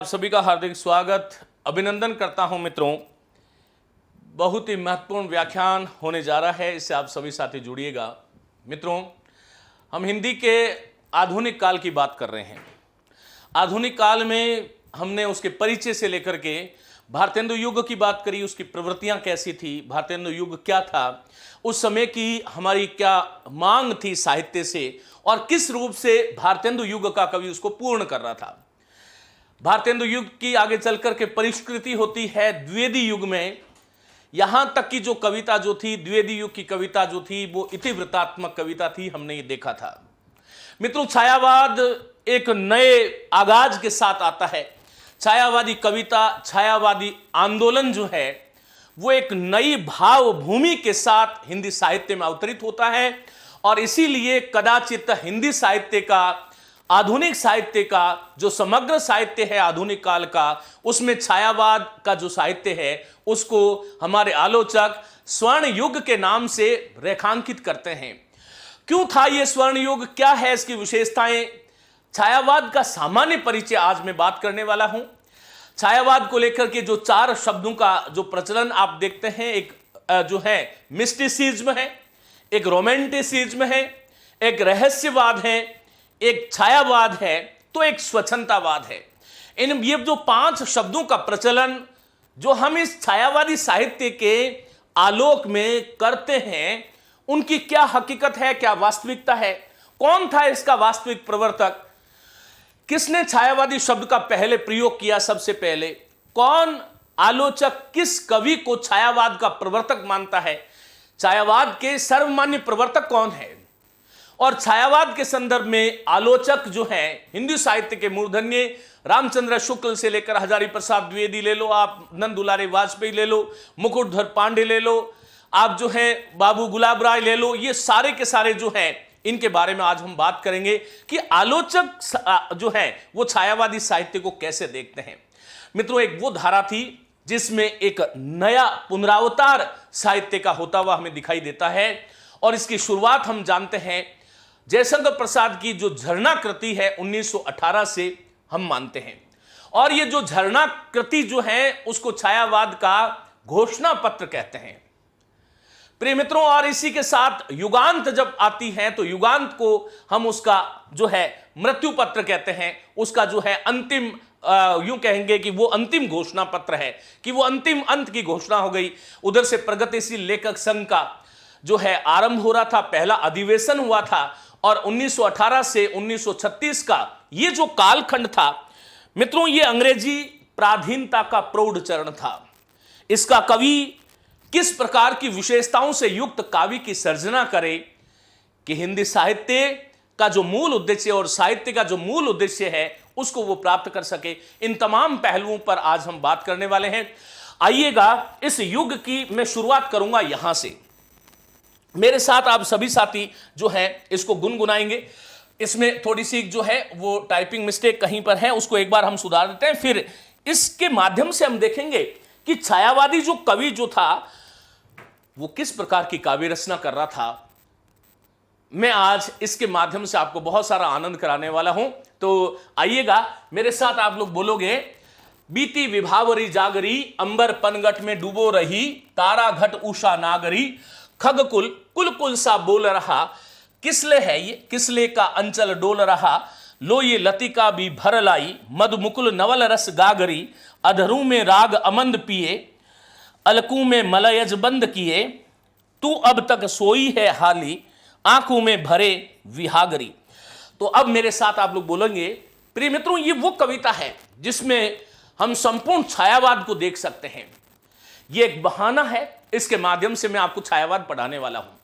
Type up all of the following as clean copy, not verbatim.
आप सभी का हार्दिक स्वागत अभिनंदन करता हूं मित्रों। बहुत ही महत्वपूर्ण व्याख्यान होने जा रहा है, इससे आप सभी साथी जुड़िएगा। मित्रों, हम हिंदी के आधुनिक काल की बात कर रहे हैं। आधुनिक काल में हमने उसके परिचय से लेकर के भारतेंदु युग की बात करी, उसकी प्रवृत्तियां कैसी थी, भारतेंदु युग क्या था, उस समय की हमारी क्या मांग थी साहित्य से और किस रूप से भारतेंदु युग का कवि उसको पूर्ण कर रहा था। भारतेंदु युग की आगे चलकर के परिष्कृति होती है द्विवेदी युग में। यहां तक कि जो कविता जो थी, द्विवेदी युग की कविता जो थी, वो इतिवृत्तात्मक कविता थी, हमने ये देखा था। मित्रों, छायावाद एक नए आगाज के साथ आता है। छायावादी कविता, छायावादी आंदोलन जो है वो एक नई भाव भूमि के साथ हिंदी साहित्य में अवतरित होता है और इसीलिए कदाचित हिंदी साहित्य का, आधुनिक साहित्य का, जो समग्र साहित्य है आधुनिक काल का, उसमें छायावाद का जो साहित्य है उसको हमारे आलोचक स्वर्ण युग के नाम से रेखांकित करते हैं। क्यों था यह स्वर्ण युग, क्या है इसकी विशेषताएं, छायावाद का सामान्य परिचय आज मैं बात करने वाला हूं। छायावाद को लेकर के जो चार शब्दों का जो प्रचलन आप देखते हैं, एक जो है मिस्टिसिज्म है, एक रोमांटिसिज्म है, एक रहस्यवाद है, एक छायावाद है, तो एक स्वच्छंदतावाद है। इन ये जो पांच शब्दों का प्रचलन जो हम इस छायावादी साहित्य के आलोक में करते हैं, उनकी क्या हकीकत है, क्या वास्तविकता है, कौन था इसका वास्तविक प्रवर्तक, किसने छायावादी शब्द का पहले प्रयोग किया, सबसे पहले कौन आलोचक किस कवि को छायावाद का प्रवर्तक मानता है, छायावाद के सर्वमान्य प्रवर्तक कौन है, और छायावाद के संदर्भ में आलोचक जो हैं हिंदी साहित्य के मूर्धन्य रामचंद्र शुक्ल से लेकर हजारी प्रसाद द्विवेदी ले लो, आप नंद दुलारे वाजपेयी ले लो, मुकुटधर पांडे ले लो, आप जो हैं बाबू गुलाब राय ले लो, ये सारे के सारे जो हैं इनके बारे में आज हम बात करेंगे कि आलोचक जो है वो छायावादी साहित्य को कैसे देखते हैं। मित्रों, एक वो धारा थी जिसमें एक नया पुनरावतार साहित्य का होता हुआ हमें दिखाई देता है और इसकी शुरुआत हम जानते हैं जयशंकर प्रसाद की जो झरना कृति है 1918 से हम मानते हैं। और ये जो झरना कृति जो है उसको छायावाद का घोषणा पत्र कहते हैं। प्रिय मित्रों, और इसी के साथ युगांत जब आती है तो युगांत को हम उसका जो है मृत्यु पत्र कहते हैं, उसका जो है अंतिम यूं कहेंगे कि वो अंतिम घोषणा पत्र है, कि वो अंतिम अंत की घोषणा हो गई। उधर से प्रगतिशील लेखक संघ का जो है आरंभ हो रहा था, पहला अधिवेशन हुआ था और 1918 से 1936 का ये जो कालखंड था मित्रों, ये अंग्रेजी पराधीनता का प्रौढ़ चरण था। इसका कवि किस प्रकार की विशेषताओं से युक्त काव्य की सर्जना करे कि हिंदी साहित्य का जो मूल उद्देश्य और साहित्य का जो मूल उद्देश्य है उसको वो प्राप्त कर सके। इन तमाम पहलुओं पर आज हम बात करने वाले हैं। आइएगा, इस युग की मैं शुरुआत करूंगा यहां से। मेरे साथ आप सभी साथी जो हैं इसको गुनगुनाएंगे। इसमें थोड़ी सी जो है वो टाइपिंग मिस्टेक कहीं पर है, उसको एक बार हम सुधार देते हैं, फिर इसके माध्यम से हम देखेंगे कि छायावादी जो कवि जो था वो किस प्रकार की काव्य रचना कर रहा था। मैं आज इसके माध्यम से आपको बहुत सारा आनंद कराने वाला हूं। तो आइएगा, मेरे साथ आप लोग बोलोगे, बीती विभावरी जागरी, अंबर पनगट में डूबो रही, तारा घट उषा नागरी, खगकुल कुल कुल सा बोल रहा, किसले है ये किसले का अंचल डोल रहा, लो ये लतिका भी भर लाई, मद मुकुल नवल रस गागरी, अधरू में राग अमंद पिए, अलकू में मलयज बंद किए, तू अब तक सोई है हाली, आंखों में भरे विहागरी। तो अब मेरे साथ आप लोग बोलेंगे, प्रिय मित्रों, ये वो कविता है जिसमें हम संपूर्ण छायावाद को देख सकते हैं। ये एक बहाना है, इसके माध्यम से मैं आपको छायावाद पढ़ाने वाला हूं।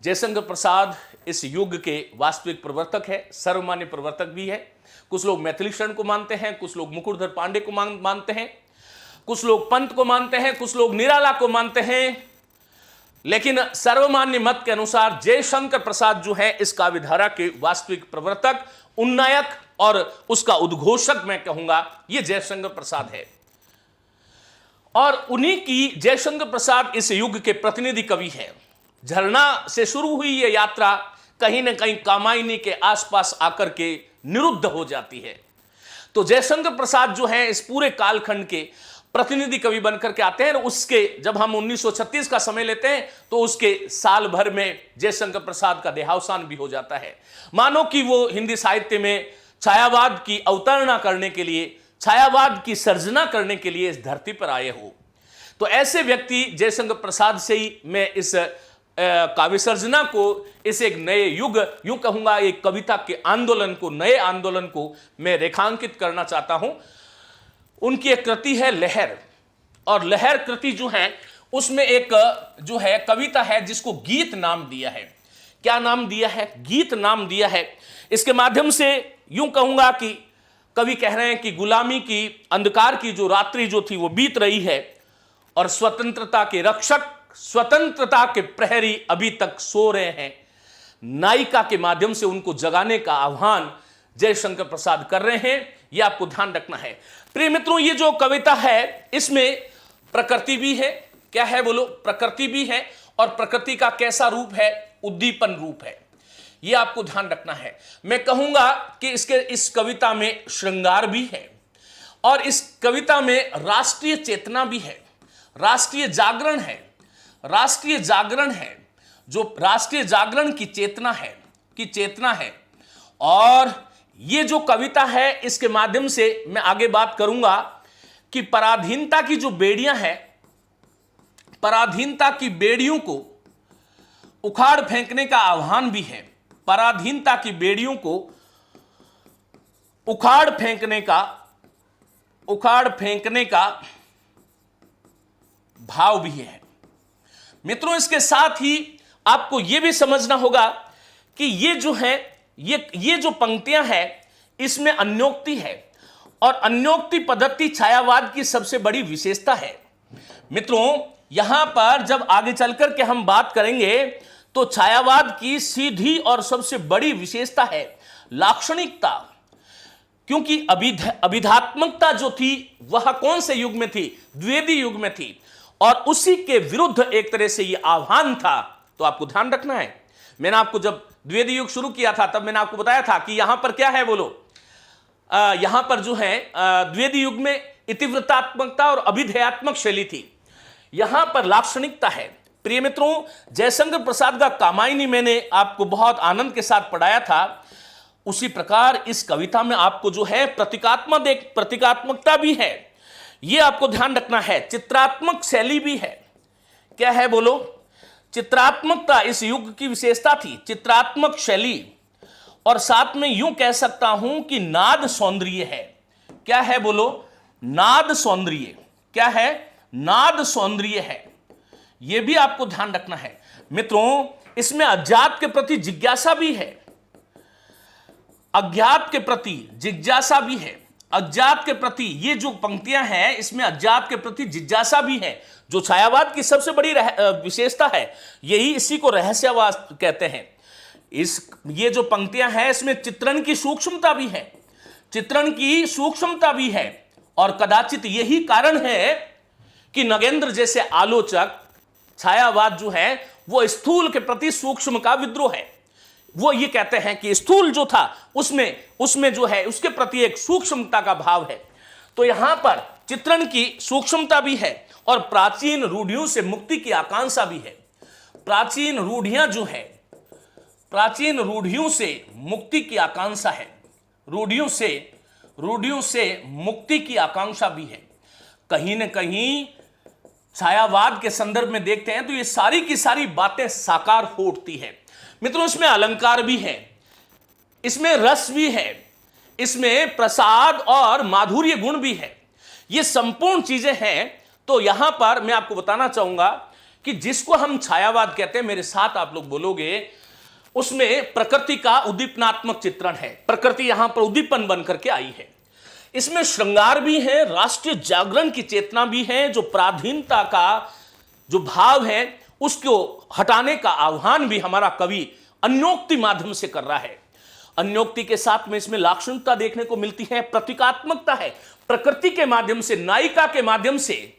जयशंकर प्रसाद इस युग के वास्तविक प्रवर्तक है, सर्वमान्य प्रवर्तक भी है। कुछ लोग मैथिली शरण को मानते हैं, कुछ लोग मुकुटधर पांडे को मानते हैं, कुछ लोग पंत को मानते हैं, कुछ लोग निराला को मानते हैं, लेकिन सर्वमान्य मत के अनुसार जयशंकर प्रसाद जो है इस काव्यधारा के वास्तविक प्रवर्तक, उन्नायक और उसका उद्घोषक मैं कहूंगा, यह जयशंकर प्रसाद है। और उन्हीं की जयशंकर प्रसाद इस युग के प्रतिनिधि कवि है। झरना से शुरू हुई यह यात्रा कहीं ना कहीं कामायनी के आसपास आकर के निरुद्ध हो जाती है। तो जयशंकर प्रसाद जो है इस पूरे कालखंड के प्रतिनिधि कवि बनकर के आते हैं। उसके जब हम 1936 का समय लेते हैं तो उसके साल भर में जयशंकर प्रसाद का देहावसान भी हो जाता है। मानो कि वो हिंदी साहित्य में छायावाद की अवतारणा करने के लिए, छायावाद की सर्जना करने के लिए इस धरती पर आए हो। तो ऐसे व्यक्ति जयशंकर प्रसाद से ही मैं इस काव्य सर्जना को, इस एक नए युग, यूं कहूंगा एक कविता के आंदोलन को, नए आंदोलन को मैं रेखांकित करना चाहता हूं। उनकी एक कृति है लहर, और लहर कृति जो है उसमें एक जो है कविता है जिसको गीत नाम दिया है। क्या नाम दिया है? गीत नाम दिया है। इसके माध्यम से यूं कहूंगा कि कवि कह रहे हैं कि गुलामी की, अंधकार की जो रात्रि जो थी वो बीत रही है और स्वतंत्रता के रक्षक, स्वतंत्रता के प्रहरी अभी तक सो रहे हैं। नायिका के माध्यम से उनको जगाने का आह्वान जयशंकर प्रसाद कर रहे हैं, यह आपको ध्यान रखना है। प्रिय मित्रों, ये जो कविता है इसमें प्रकृति भी है। क्या है बोलो? प्रकृति भी है। और प्रकृति का कैसा रूप है? उद्दीपन रूप है। यह आपको ध्यान रखना है। मैं कहूंगा कि इस कविता में श्रृंगार भी है और इस कविता में राष्ट्रीय चेतना भी है, राष्ट्रीय जागरण है। राष्ट्रीय जागरण है, जो राष्ट्रीय जागरण की चेतना है। और ये जो कविता है इसके माध्यम से मैं आगे बात करूंगा कि पराधीनता की जो बेड़ियां हैं, पराधीनता की बेड़ियों को उखाड़ फेंकने का आह्वान भी है। पराधीनता की बेड़ियों को उखाड़ फेंकने का भाव भी है। मित्रों, इसके साथ ही आपको यह भी समझना होगा कि ये जो है, ये जो पंक्तियां हैं इसमें अन्योक्ति है और अन्योक्ति पद्धति छायावाद की सबसे बड़ी विशेषता है। मित्रों, यहां पर जब आगे चलकर के हम बात करेंगे तो छायावाद की सीधी और सबसे बड़ी विशेषता है लाक्षणिकता। क्योंकि अभिधात्मकता जो थी वह कौन से युग में थी? द्विवेदी युग में थी, और उसी के विरुद्ध एक तरह से यह आह्वान था। तो आपको ध्यान रखना है, मैंने आपको जब द्विवेदी युग शुरू किया था तब मैंने आपको बताया था कि यहां पर क्या है बोलो, यहां पर जो है द्विवेदी युग में इतिवृत्तात्मकता और अभिधेयात्मक शैली थी, यहां पर लाक्षणिकता है। प्रिय मित्रों, जयशंकर प्रसाद का कामायनी मैंने आपको बहुत आनंद के साथ पढ़ाया था। उसी प्रकार इस कविता में आपको जो है प्रतीकात्मकता भी है, यह आपको ध्यान रखना है। चित्रात्मक शैली भी है। क्या है बोलो? चित्रात्मकता इस युग की विशेषता थी, चित्रात्मक शैली। और साथ में यूं कह सकता हूं कि नाद सौंदर्य है। क्या है बोलो? नाद सौंदर्य। क्या है? नाद सौंदर्य है। यह भी आपको ध्यान रखना है। मित्रों, इसमें अज्ञात के प्रति जिज्ञासा भी है, अज्ञात के प्रति जिज्ञासा भी है। अज्ञात के प्रति ये जो पंक्तियां हैं इसमें अज्ञात के प्रति जिज्ञासा भी है, जो छायावाद की सबसे बड़ी विशेषता है। यही इसी को रहस्यवाद कहते हैं। ये जो पंक्तियां हैं इसमें चित्रण की सूक्ष्मता भी है, चित्रण की सूक्ष्मता भी है। और कदाचित यही कारण है कि नगेंद्र जैसे आलोचक छायावाद जो है वो स्थूल के प्रति सूक्ष्म का विद्रोह है। वो ये कहते हैं कि स्थूल जो था उसमें जो है उसके प्रति एक सूक्ष्मता का भाव है। तो यहां पर चित्रण की सूक्ष्मता भी है और प्राचीन रूढ़ियों से मुक्ति की आकांक्षा भी है। प्राचीन रूढ़ियां जो है, प्राचीन रूढ़ियों से मुक्ति की आकांक्षा है, रूढ़ियों से मुक्ति की आकांक्षा भी है। कहीं न कहीं छायावाद के संदर्भ में देखते हैं तो ये सारी की सारी बातें साकार हो उठती है। मित्रों, इसमें अलंकार भी है, इसमें रस भी है, इसमें प्रसाद और माधुर्य गुण भी है। ये संपूर्ण चीजें हैं। तो यहां पर मैं आपको बताना चाहूंगा कि जिसको हम छायावाद कहते हैं, मेरे साथ आप लोग बोलोगे, उसमें प्रकृति का उद्दीपनात्मक चित्रण है। प्रकृति यहां पर उद्दीपन बन करके आई है। इसमें श्रृंगार भी है, राष्ट्रीय जागरण की चेतना भी है, जो पराधीनता का जो भाव है उसको हटाने का आह्वान भी हमारा कवि अन्योक्ति माध्यम से कर रहा है। अन्योक्ति के साथ में इसमें लाक्षणिकता देखने को मिलती है, प्रतीकात्मकता है। प्रकृति के माध्यम से, नायिका के माध्यम से,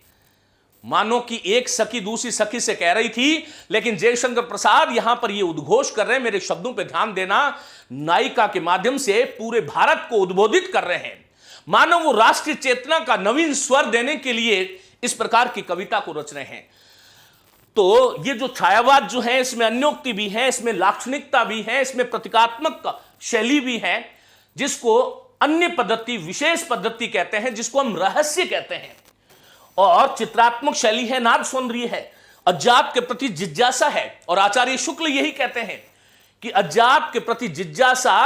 मानो कि एक सखी दूसरी सखी से कह रही थी, लेकिन जयशंकर प्रसाद यहां पर यह उद्घोष कर रहे हैं, मेरे शब्दों पे ध्यान देना, नायिका के माध्यम से पूरे भारत को उद्बोधित कर रहे हैं। मानव वो राष्ट्रीय चेतना का नवीन स्वर देने के लिए इस प्रकार की कविता को रच रहे हैं। तो ये जो छायावाद जो है, इसमें अन्योक्ति भी है, इसमें लाक्षणिकता भी है, इसमें प्रतीकात्मक शैली भी है, जिसको अन्य पद्धति, विशेष पद्धति कहते हैं, जिसको हम रहस्य कहते हैं। और चित्रात्मक शैली है, नाद सौंदर्य है, अज्ञात के प्रति जिज्ञासा है। और आचार्य शुक्ल यही कहते हैं कि अज्ञात के प्रति जिज्ञासा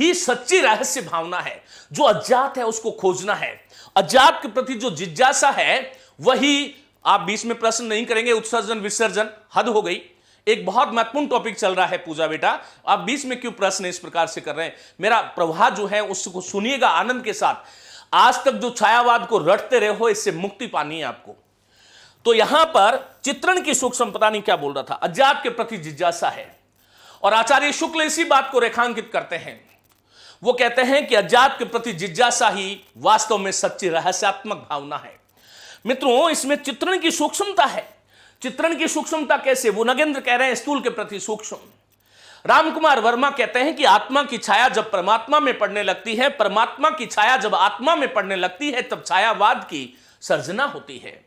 ही सच्ची रहस्य भावना है। जो अज्ञात है उसको खोजना है। अज्ञात के प्रति जो जिज्ञासा है वही, आप बीच में प्रश्न नहीं करेंगे उत्सर्जन विसर्जन, हद हो गई। एक बहुत महत्वपूर्ण टॉपिक चल रहा है पूजा बेटा, आप बीच में क्यों प्रश्न इस प्रकार से कर रहे हैं? मेरा प्रवाह जो है उसको सुनिएगा आनंद के साथ। आज तक जो छायावाद को रटते रहे हो, इससे मुक्ति पानी है आपको। तो यहां पर चित्रण की सूक्ष्म, पता नहीं क्या बोल रहा था, अज्ञात के प्रति जिज्ञासा है। और आचार्य शुक्ल इसी बात को रेखांकित करते हैं। वो कहते हैं कि अज्ञात के प्रति जिज्ञासा ही वास्तव में सच्ची रहस्यात्मक भावना है। मित्रों, इसमें चित्रण की सूक्ष्मता है। चित्रण की सूक्ष्मता कैसे? वो नगेंद्र कह रहे हैं स्थूल के प्रति सूक्ष्म। रामकुमार वर्मा कहते हैं कि आत्मा की छाया जब परमात्मा में पड़ने लगती है, परमात्मा की छाया जब आत्मा में पड़ने लगती है, तब छायावाद की सर्जना होती है।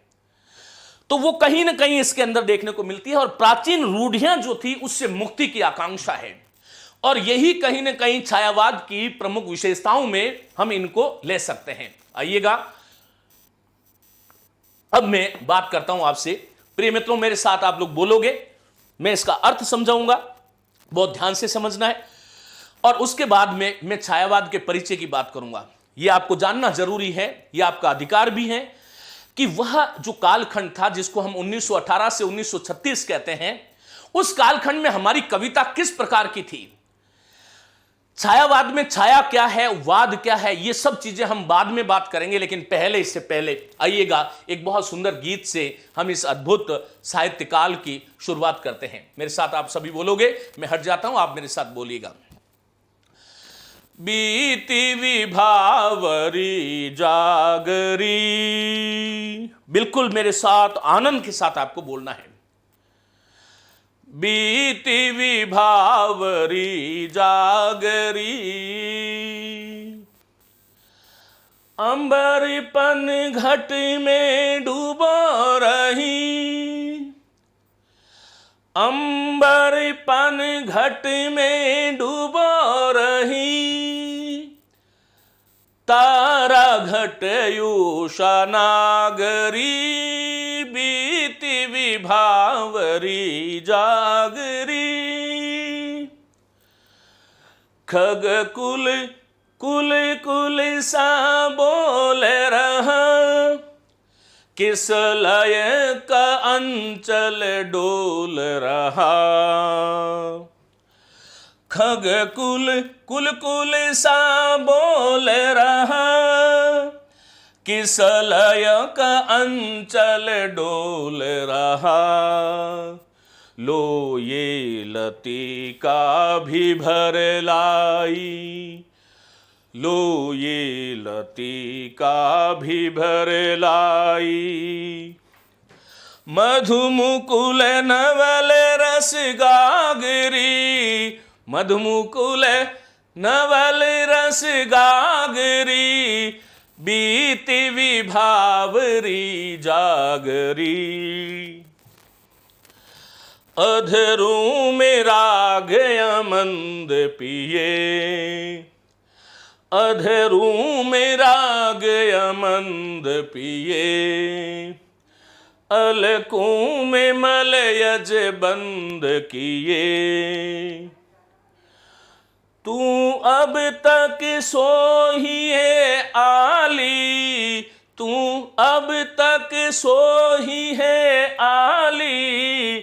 तो वो कहीं ना कहीं इसके अंदर देखने को मिलती है। और प्राचीन रूढ़ियां जो थी उससे मुक्ति की आकांक्षा है। और यही कहीं ना कहीं छायावाद की प्रमुख विशेषताओं में हम इनको ले सकते हैं। आइएगा, अब मैं बात करता हूं आपसे। प्रिय मित्रों, मेरे साथ आप लोग बोलोगे, मैं इसका अर्थ समझाऊंगा, बहुत ध्यान से समझना है। और उसके बाद में मैं छायावाद के परिचय की बात करूंगा। यह आपको जानना जरूरी है, यह आपका अधिकार भी है कि वह जो कालखंड था जिसको हम 1918 से 1936 कहते हैं, उस कालखंड में हमारी कविता किस प्रकार की थी। छायावाद में छाया क्या है, वाद क्या है, ये सब चीजें हम बाद में बात करेंगे। लेकिन पहले, इससे पहले आइएगा एक बहुत सुंदर गीत से हम इस अद्भुत साहित्य काल की शुरुआत करते हैं। मेरे साथ आप सभी बोलोगे, मैं हट जाता हूं, आप मेरे साथ बोलिएगा। बीती विभावरी जागरी, बिल्कुल मेरे साथ आनंद के साथ आपको बोलना है। बीती विभावरी जागरी, अंबरपन घट में डूबो रही, अंबरपन घट में डूबो रही, तारा घट यूषा नागरी, बीती विभावरी जागरी, खग कुल कुल कुल सा बोल रहा, किस लय का अंचल डोल रहा, खग कुल कुल कुल सा बोल रहा, किस लय का अंचल डोल रहा, लो ये लतिका भी भर लाई, लो ये लतिका भी भर लाई, मधुमुकुल नवल रस गागरी, मधुमुकुल नवल रस गागरी, बीती विभावरी जागरी, अधरों में राग मंद पिए, अधरों में राग मंद पिए, अलकों में मलयज बंद किए, तू अब तक सोही है आली, तू अब तक सोही है आली,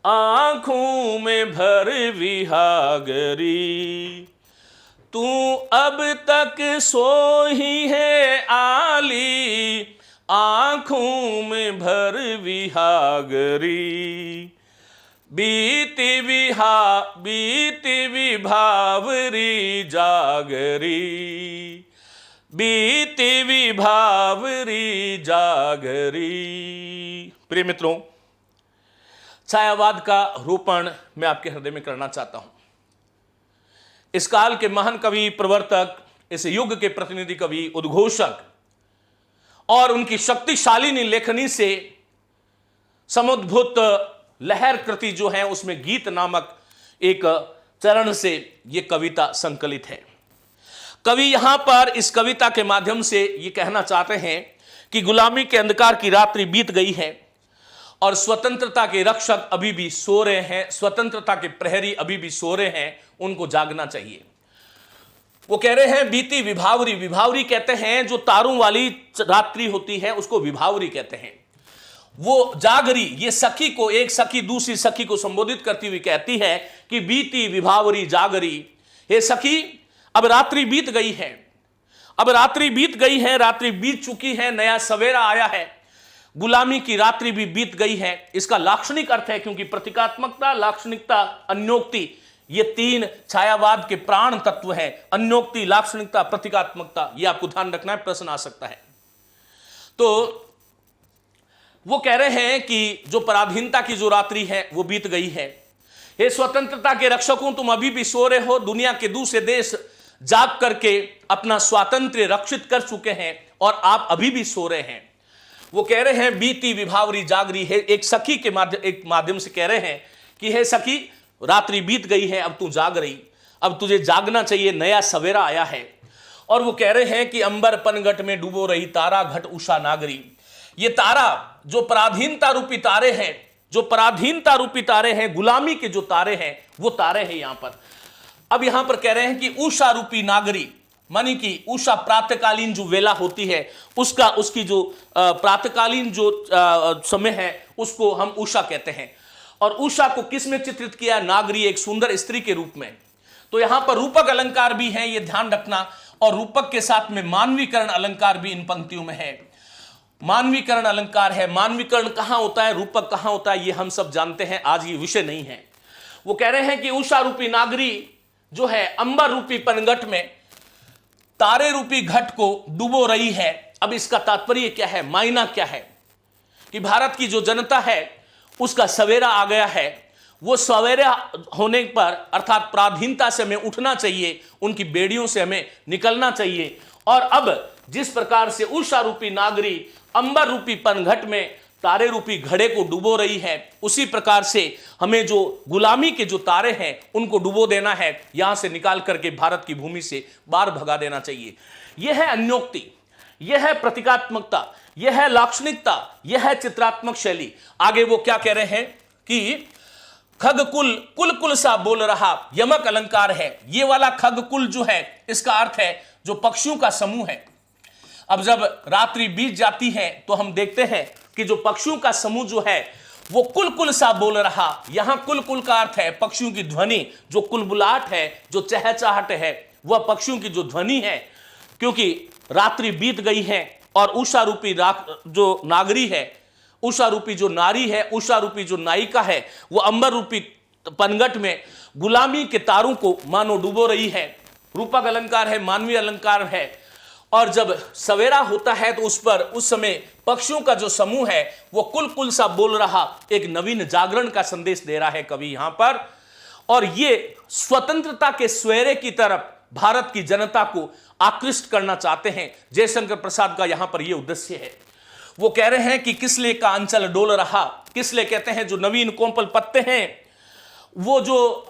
आँखों में भर विहागरी, तू अब तक सोही है आली, आँखों में भर विहागरी, बीती विभावरी जागरी, बीती विभावरी जागरी। प्रिय मित्रों, छायावाद का रोपण मैं आपके हृदय में करना चाहता हूं। इस काल के महान कवि, प्रवर्तक, इस युग के प्रतिनिधि कवि, उद्घोषक और उनकी शक्तिशाली लेखनी से समुद्भूत लहर कृति जो है उसमें गीत नामक एक चरण से यह कविता संकलित है। कवि यहां पर इस कविता के माध्यम से यह कहना चाहते हैं कि गुलामी के अंधकार की रात्रि बीत गई है और स्वतंत्रता के रक्षक अभी भी सो रहे हैं, स्वतंत्रता के प्रहरी अभी भी सो रहे हैं, उनको जागना चाहिए। वो कह रहे हैं बीती विभावरी, विभावरी कहते हैं जो तारों वाली रात्रि होती है उसको विभावरी कहते हैं। वो जागरी, ये सखी को, एक सखी दूसरी सखी को संबोधित करती हुई कहती है कि बीती विभावरी जागरी, हे सखी अब रात्रि बीत गई है, अब रात्रि बीत गई है, रात्रि बीत चुकी है, नया सवेरा आया है, गुलामी की रात्रि भी बीत गई है। इसका लाक्षणिक अर्थ है, क्योंकि प्रतीकात्मकता, लाक्षणिकता, अन्योक्ति, ये तीन छायावाद के प्राण तत्व हैं। अन्योक्ति, लाक्षणिकता, प्रतीकात्मकता, ये आपको ध्यान रखना है, प्रश्न आ सकता है। तो वो कह रहे हैं कि जो पराधीनता की जो रात्रि है वो बीत गई है। हे स्वतंत्रता के रक्षकों, तुम अभी भी सो रहे हो, दुनिया के दूसरे देश जाग करके अपना स्वातंत्र्य रक्षित कर चुके हैं और आप अभी भी सो रहे हैं। वो कह रहे हैं बीती विभावरी जागरी है, एक सखी के माध्यम से कह रहे हैं कि हे सखी रात्रि बीत गई है, अब तू जाग रही, अब तुझे जागना चाहिए, नया सवेरा आया है। और वो कह रहे हैं कि अंबर पनघट में डूबो रही तारा घट उषा नागरी, ये तारा जो पराधीनता रूपी तारे हैं, जो पराधीनता रूपी तारे हैं, गुलामी के जो तारे हैं, वो तारे हैं यहां पर। अब यहां पर कह रहे हैं कि उषा रूपी नागरी, मानी कि उषा प्रातःकालीन जो वेला होती है उसकी जो प्रातःकालीन जो समय है उसको हम उषा कहते हैं। और उषा को किस में चित्रित किया? नागरी, एक सुंदर स्त्री के रूप में। तो यहां पर रूपक अलंकार भी है, ये ध्यान रखना, और रूपक के साथ में मानवीकरण अलंकार भी इन पंक्तियों में है। मानवीकरण अलंकार है, मानवीकरण कहां होता है, रूपक कहां होता है, ये हम सब जानते हैं, आज ये विषय नहीं है। वो कह रहे हैं कि उषा रूपी नागरी जो है अंबर रूपी पनघट में तारे रूपी घट को डुबो रही है। अब इसका तात्पर्य क्या है, मायना क्या है कि भारत की जो जनता है उसका सवेरा आ गया है। वो सवेरा होने पर अर्थात पराधीनता से हमें उठना चाहिए, उनकी बेड़ियों से हमें निकलना चाहिए। और अब जिस प्रकार से उषा रूपी नागरी अंबर रूपी पनघट में तारे रूपी घड़े को डुबो रही है, उसी प्रकार से हमें जो गुलामी के जो तारे हैं उनको डुबो देना है, यहां से निकाल करके भारत की भूमि से बाहर भगा देना चाहिए। यह है अन्योक्ति, यह है प्रतीकात्मकता, यह है लाक्षणिकता, यह है चित्रात्मक शैली। आगे वो क्या कह रहे हैं कि खगकुल, कुल कुल सा बोल रहा, यमक अलंकार है। ये वाला खगकुल जो है इसका अर्थ है जो पक्षियों का समूह है। अब जब रात्रि बीत जाती है तो हम देखते हैं कि जो पक्षियों का समूह जो है वो कुल कुल सा बोल रहा। यहां कुल कुल का अर्थ है पक्षियों की ध्वनि, जो कुलबुलाहट है, जो चहचहाट है, वह पक्षियों की जो ध्वनि है। क्योंकि रात्रि बीत गई है और उषा रूपी जो नागरी है, उषा रूपी जो नारी है, उषा रूपी जो नायिका है, वो अंबर रूपी पनघट में गुलामी के तारों को मानो डुबो रही है। रूपक अलंकार है, मानवीय अलंकार है। और जब सवेरा होता है तो उस समय पक्षियों का जो समूह है वो कुल कुल सा बोल रहा, एक नवीन जागरण का संदेश दे रहा है कवि यहां पर। और ये स्वतंत्रता के सवेरे की तरफ भारत की जनता को आकृष्ट करना चाहते हैं। जयशंकर प्रसाद का यहां पर यह उद्देश्य है। वो कह रहे हैं कि किसले का अंचल डोल रहा। किसले कहते हैं जो नवीन कोमल पत्ते हैं, वो जो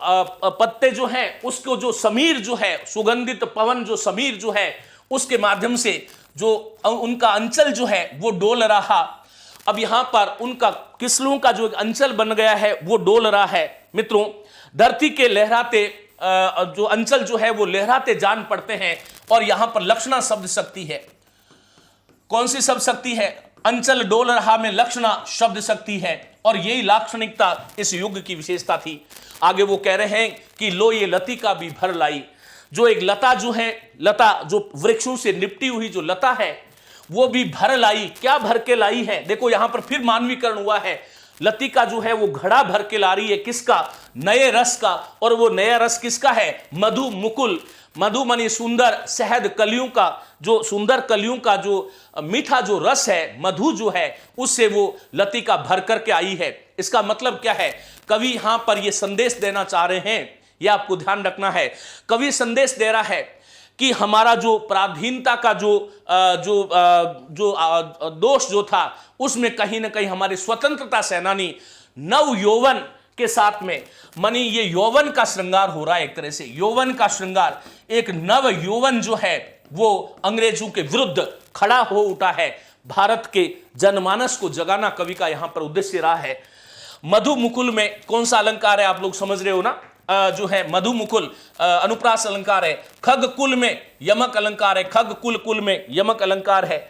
पत्ते जो हैं उसको जो समीर जो है, सुगंधित पवन जो समीर जो है, उसके माध्यम से जो उनका अंचल जो है वो डोल रहा। अब यहां पर उनका किस्लों का जो अंचल बन गया है वो डोल रहा है। मित्रों, धरती के लहराते जो अंचल जो है वो लहराते जान पड़ते हैं। और यहां पर लक्षणा शब्द शक्ति है। कौन सी शब्द शक्ति है? अंचल डोल रहा में लक्षणा शब्द शक्ति है। और यही लाक्षणिकता इस युग की विशेषता थी। आगे वो कह रहे हैं कि लो ये लतिका भी भर लाई। जो एक लता जो है, लता जो वृक्षों से निपटी हुई जो लता है वो भी भर लाई। क्या भर के लाई है? देखो यहां पर फिर मानवीकरण हुआ है। लतिका जो है वो घड़ा भर के ला रही है, किसका? नए रस का। और वो नया रस किसका है? मधु मुकुल, मधु मानी सुंदर, शहद कलियों का, जो सुंदर कलियों का जो मीठा जो रस है, मधु जो है, उससे वो लतिका भर करके आई है। इसका मतलब क्या है? कवि यहां पर ये संदेश देना चाह रहे हैं, यह आपको ध्यान रखना है। कवि संदेश दे रहा है कि हमारा जो पराधीनता का जो दोष जो था, उसमें कहीं ना कहीं हमारे स्वतंत्रता सेनानी नव यौवन के साथ में, मानी ये यौवन का श्रृंगार हो रहा है, एक तरह से यौवन का श्रृंगार, एक नव यौवन जो है वो अंग्रेजों के विरुद्ध खड़ा हो उठा है। भारत के जनमानस को जगाना कवि का यहां पर उद्देश्य रहा है। मधु मुकुल में कौन सा अलंकार है, आप लोग समझ रहे हो ना, जो है मधु मुकुल अनुप्रास अलंकार है। खग कुल में यमक अलंकार है, खग कुल कुल में यमक अलंकार है।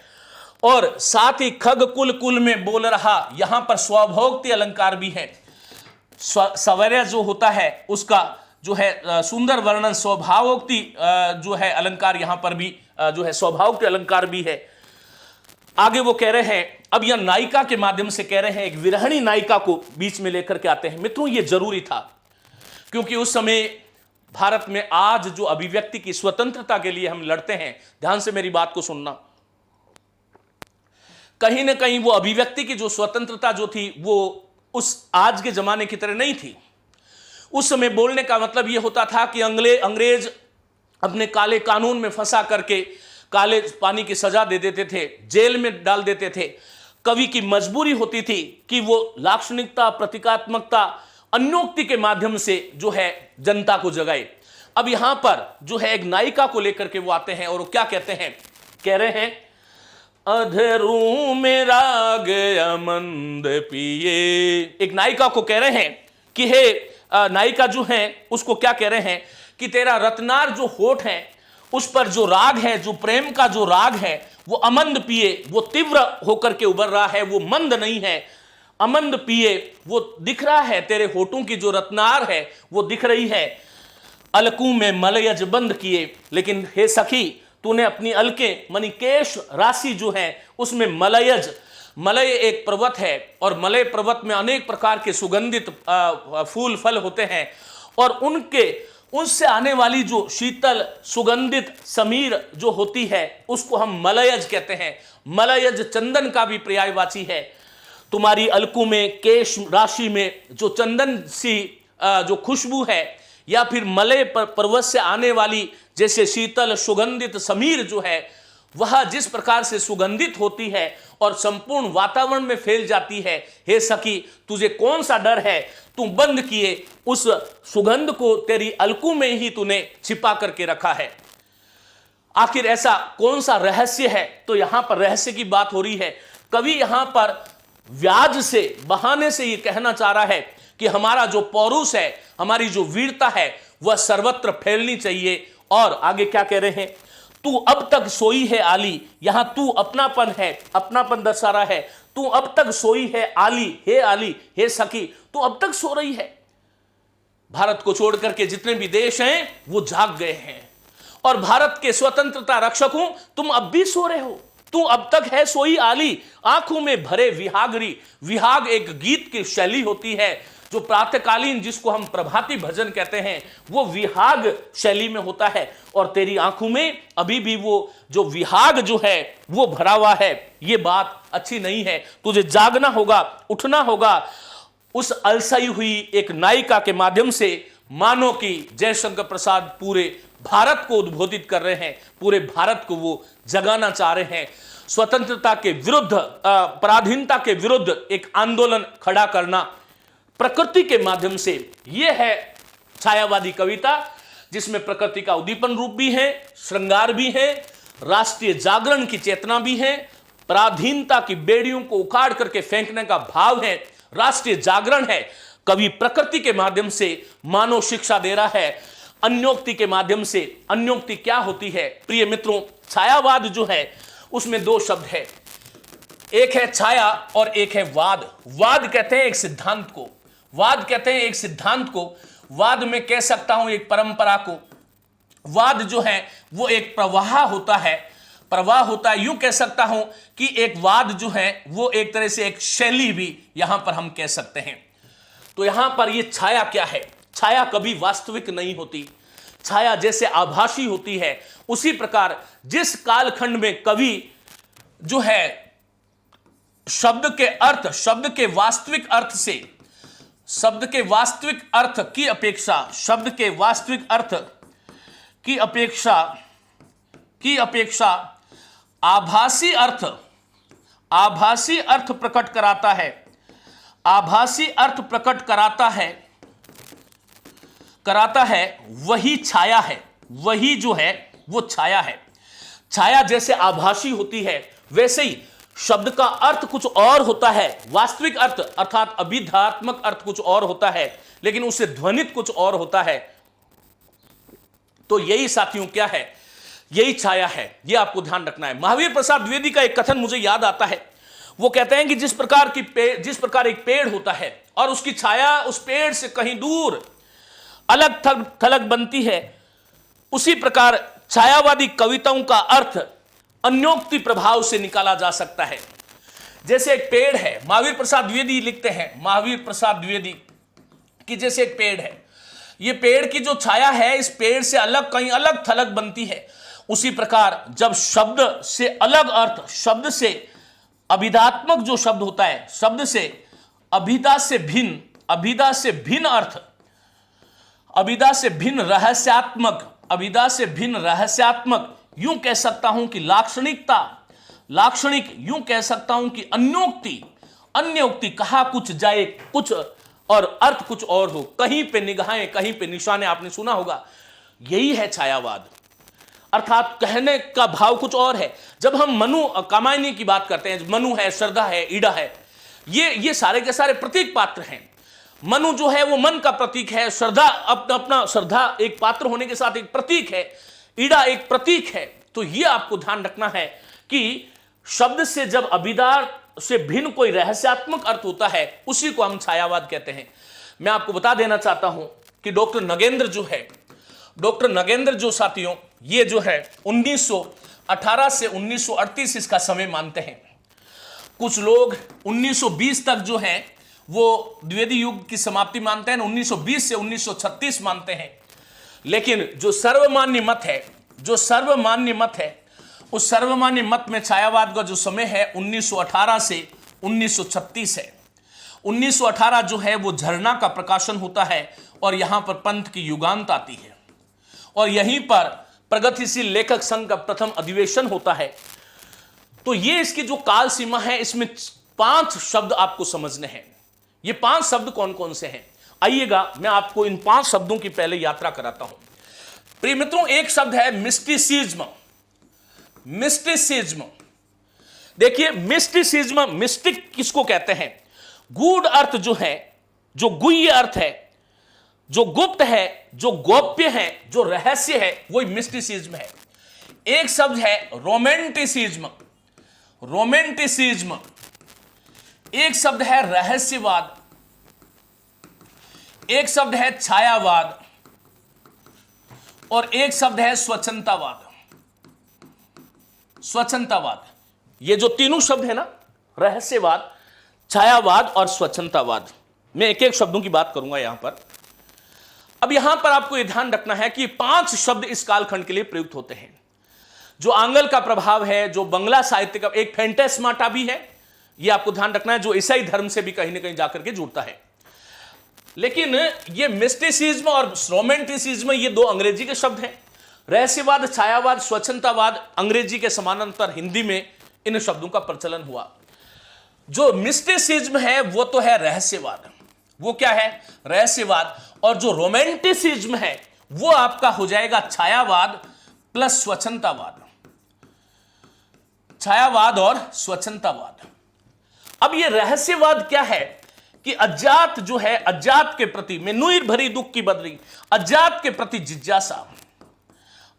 और साथ ही खग कुल कुल में बोल रहा, यहां पर स्वभोक्ति अलंकार भी है। सौवर्य जो होता है उसका जो है सुंदर वर्णन, स्वभावोक्ति जो है अलंकार यहां पर भी जो है स्वभावोक्ति अलंकार भी है। आगे वो कह रहे हैं, अब यह नायिका के माध्यम से कह रहे हैं, एक विरहणी नायिका को बीच में लेकर के आते हैं। मित्रों, ये जरूरी था, क्योंकि उस समय भारत में आज जो अभिव्यक्ति की स्वतंत्रता के लिए हम लड़ते हैं, ध्यान से मेरी बात को सुनना, कहीं ना कहीं वो अभिव्यक्ति की जो स्वतंत्रता जो थी वो उस आज के जमाने की तरह नहीं थी। उस समय बोलने का मतलब यह होता था कि अंग्रेज अपने काले कानून में फंसा करके काले पानी की सजा दे देते थे, जेल में डाल देते थे। कवि की मजबूरी होती थी कि वो लाक्षणिकता, प्रतीकात्मकता, अन्योक्ति के माध्यम से जो है जनता को जगाए। अब यहां पर जो है एक नायिका को लेकर के वो आते हैं और वो क्या कहते हैं, कह रहे हैं, अधरू में राग अमंद पिए। एक नायिका को कह रहे हैं कि हे नायिका जो है उसको क्या कह रहे हैं कि तेरा रत्नार जो होठ है उस पर जो राग है, जो प्रेम का जो राग है वो अमंद पिए, वो तीव्र होकर के उभर रहा है, वो मंद नहीं है। अमंद पिए, वो दिख रहा है, तेरे होठों की जो रत्नार है वो दिख रही है। अलकू में मलयज बंद किए, लेकिन हे सखी तूने अपनी अलके मनी केश राशि जो है उसमें मलयज, मलय एक पर्वत है और मलय पर्वत में अनेक प्रकार के सुगंधित फूल फल होते हैं और उनसे आने वाली जो शीतल सुगंधित समीर जो होती है उसको हम मलयज कहते हैं। मलयज चंदन का भी पर्यायवाची है। तुम्हारी अलकू में, केश राशि में जो चंदन सी जो खुशबू है, या फिर मलय पर्वत से आने वाली जैसे शीतल सुगंधित समीर जो है वह जिस प्रकार से सुगंधित होती है और संपूर्ण वातावरण में फैल जाती है, हे सखी तुझे कौन सा डर है, तू बंद किए उस सुगंध को तेरी अलकू में ही तूने छिपा करके रखा है। आखिर ऐसा कौन सा रहस्य है? तो यहां पर रहस्य की बात हो रही है। कवि यहां पर व्याज से, बहाने से ये कहना चाह रहा है कि हमारा जो पौरुष है, हमारी जो वीरता है वह सर्वत्र फैलनी चाहिए। और आगे क्या कह रहे हैं, तू अब तक सोई है आली, यहां तू अपनापन है, अपनापन दर्शा रहा है। तू अब तक सोई है आली, हे सखी तू अब तक सो रही है। भारत को छोड़ करके जितने भी देश हैं वो जाग गए हैं और भारत के स्वतंत्रता रक्षकों तुम अब भी सो रहे हो। तू अब तक है सोई आली, आंखों में भरे विहागरी। विहाग एक गीत की शैली होती है जो प्रातःकालीन, जिसको हम प्रभाती भजन कहते हैं, वो विहाग शैली में होता है और तेरी आंखों में अभी भी वो जो विहाग जो है वो भरा हुआ है। ये बात अच्छी नहीं है, तुझे जागना होगा, उठना होगा। उस अलसाई हुई एक नायिका के माध्यम से मानो कि जयशंकर प्रसाद पूरे भारत को उद्बोधित कर रहे हैं, पूरे भारत को वो जगाना चाह रहे हैं। स्वतंत्रता के विरुद्ध, पराधीनता के विरुद्ध एक आंदोलन खड़ा करना प्रकृति के माध्यम से। यह है छायावादी कविता, जिसमें प्रकृति का उद्दीपन रूप भी है, श्रृंगार भी है, राष्ट्रीय जागरण की चेतना भी है, पराधीनता की बेड़ियों को उखाड़ करके फेंकने का भाव है, राष्ट्रीय जागरण है। कवि प्रकृति के माध्यम से मानव शिक्षा दे रहा है, अन्योक्ति के माध्यम से। अन्योक्ति क्या होती है प्रिय मित्रों? छायावाद जो है उसमें दो शब्द है, एक है छाया और एक है वाद। वाद कहते हैं एक सिद्धांत को, वाद कहते हैं एक सिद्धांत को, वाद में कह सकता हूं एक परंपरा को। वाद जो है वो एक प्रवाह होता है, प्रवाह होता है। यूं कह सकता हूं कि एक वाद जो है वो एक तरह से एक शैली भी यहां पर हम कह सकते हैं। तो यहां पर ये छाया क्या है? छाया कभी वास्तविक नहीं होती, छाया जैसे आभासी होती है, उसी प्रकार जिस कालखंड में कवि जो है शब्द के अर्थ, शब्द के वास्तविक अर्थ से, शब्द के वास्तविक अर्थ की अपेक्षा, शब्द के वास्तविक अर्थ की अपेक्षा की अपेक्षा आभासी अर्थ प्रकट कराता है, आभासी अर्थ प्रकट कराता है वही छाया है, वही जो है वो छाया है। छाया जैसे आभासी होती है वैसे ही शब्द का अर्थ कुछ और होता है, वास्तविक अर्थ अर्थात अभिधात्मक अर्थ कुछ और होता है, लेकिन उससे ध्वनित कुछ और होता है। तो यही साथियों क्या है, यही छाया है, यह आपको ध्यान रखना है। महावीर प्रसाद द्विवेदी का एक कथन मुझे याद आता है। वो कहते हैं कि जिस प्रकार एक पेड़ होता है और उसकी छाया उस पेड़ से कहीं दूर अलग थलग बनती है, उसी प्रकार छायावादी कविताओं का अर्थ अन्योक्ति प्रभाव से निकाला जा सकता है। जैसे एक पेड़ है, महावीर प्रसाद द्विवेदी लिखते हैं, महावीर प्रसाद द्विवेदी कि जैसे एक पेड़ है, ये पेड़ की जो छाया है इस पेड़ से अलग कहीं अलग थलग बनती है, उसी प्रकार जब शब्द से अलग अर्थ, शब्द से अभिधात्मक जो शब्द होता है, शब्द से अभिधा से भिन्न अर्थ, अभिधा से भिन्न रहस्यात्मक, यूं कह सकता हूं कि लाक्षणिक, यूं कह सकता हूं कि अन्योक्ति, कहा कुछ जाए कुछ और अर्थ कुछ और हो, कहीं पे निगाहें कहीं पे निशाने, आपने सुना होगा। यही है छायावाद, अर्थात कहने का भाव कुछ और है। जब हम मनु कामायनी की बात करते हैं, मनु है, श्रद्धा है, ईड़ा है, ये सारे के सारे प्रतीक पात्र हैं। मनु जो है वो मन का प्रतीक है, श्रद्धा अपना श्रद्धा एक पात्र होने के साथ एक प्रतीक है, ईड़ा एक प्रतीक है। तो ये आपको ध्यान रखना है कि शब्द से जब अभिधा से भिन्न कोई रहस्यात्मक अर्थ होता है उसी को हम छायावाद कहते हैं। मैं आपको बता देना चाहता हूं कि डॉक्टर नगेंद्र जो साथियों, ये जो है 1918 से 1938 इसका समय मानते हैं। कुछ लोग 1920 तक जो है वो द्विवेदी युग की समाप्ति मानते हैं, 1920 से 1936 मानते हैं। लेकिन जो सर्वमान्य मत है उस सर्वमान्य मत में छायावाद का जो समय है 1918 से 1936 है। 1918 जो है वो झरना का प्रकाशन होता है और यहां पर पंथ की युगांत आती है और यहीं पर प्रगतिशील लेखक संघ का प्रथम अधिवेशन होता है। तो ये इसकी जो काल सीमा है, इसमें 5 शब्द आपको समझने हैं। ये 5 शब्द कौन कौन से हैं, आइएगा मैं आपको इन 5 शब्दों की पहले यात्रा कराता हूं। प्रिय मित्रों, एक शब्द है मिस्टिसिज्म। देखिए मिस्टिक किसको कहते हैं? गूढ़ अर्थ जो है, जो गुह्य अर्थ है, जो गुप्त है, जो गोप्य है, जो रहस्य है, वही मिस्टिसिज्म है। एक शब्द है रोमेंटिसिज्म, एक शब्द है रहस्यवाद, एक शब्द है छायावाद और एक शब्द है स्वच्छंदतावाद। ये जो तीनों शब्द है ना, रहस्यवाद, छायावाद और स्वच्छंदतावाद, मैं एक एक शब्दों की बात करूंगा यहां पर। अब यहां पर आपको यह ध्यान रखना है कि 5 शब्द इस कालखंड के लिए प्रयुक्त होते हैं। जो आंग्ल का प्रभाव है, जो बंगला साहित्य का एक फैंटेस्माटा भी है, यह आपको ध्यान रखना है, जो ईसाई धर्म से भी कहीं ना कहीं जाकर के जुड़ता है। लेकिन ये मिस्टिसिज्म और रोमेंटिसिज्म ये 2 अंग्रेजी के शब्द हैं। रहस्यवाद, छायावाद, स्वच्छंदतावाद अंग्रेजी के समानांतर हिंदी में इन शब्दों का प्रचलन हुआ। जो मिस्टिसिज्म है वो तो है रहस्यवाद, वो क्या है? रहस्यवाद। और जो रोमेंटिसिज्म है वो आपका हो जाएगा छायावाद प्लस स्वच्छंदतावाद, छायावाद और स्वच्छंदतावाद। अब ये रहस्यवाद क्या है कि अज्ञात जो है, अज्ञात के प्रति में नुईर भरी दुख की बदरी, अज्ञात के प्रति जिज्ञासा,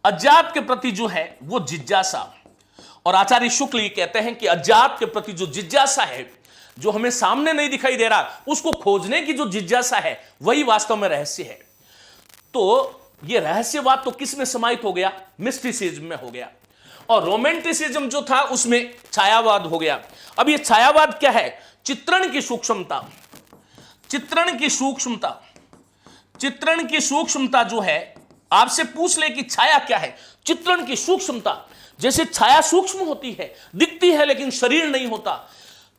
अज्ञात के प्रति जो है वो जिज्ञासा। और आचार्य शुक्ल ये कहते हैं कि अज्ञात के प्रति जो जिज्ञासा है, जो हमें सामने नहीं दिखाई दे रहा, उसको खोजने की जो जिज्ञासा है, वही वास्तव में रहस्य है। तो ये रहस्यवाद तो किस में समाहित हो गया? मिस्टिसिज्म में हो गया। और रोमेंटिसिज्म जो था उसमें छायावाद हो गया। अब ये छायावाद क्या है? चित्रण की सूक्ष्मता जो है, आपसे पूछ ले कि छाया क्या है? चित्रण की सूक्ष्मता। जैसे छाया सूक्ष्म होती है, दिखती है लेकिन शरीर नहीं होता।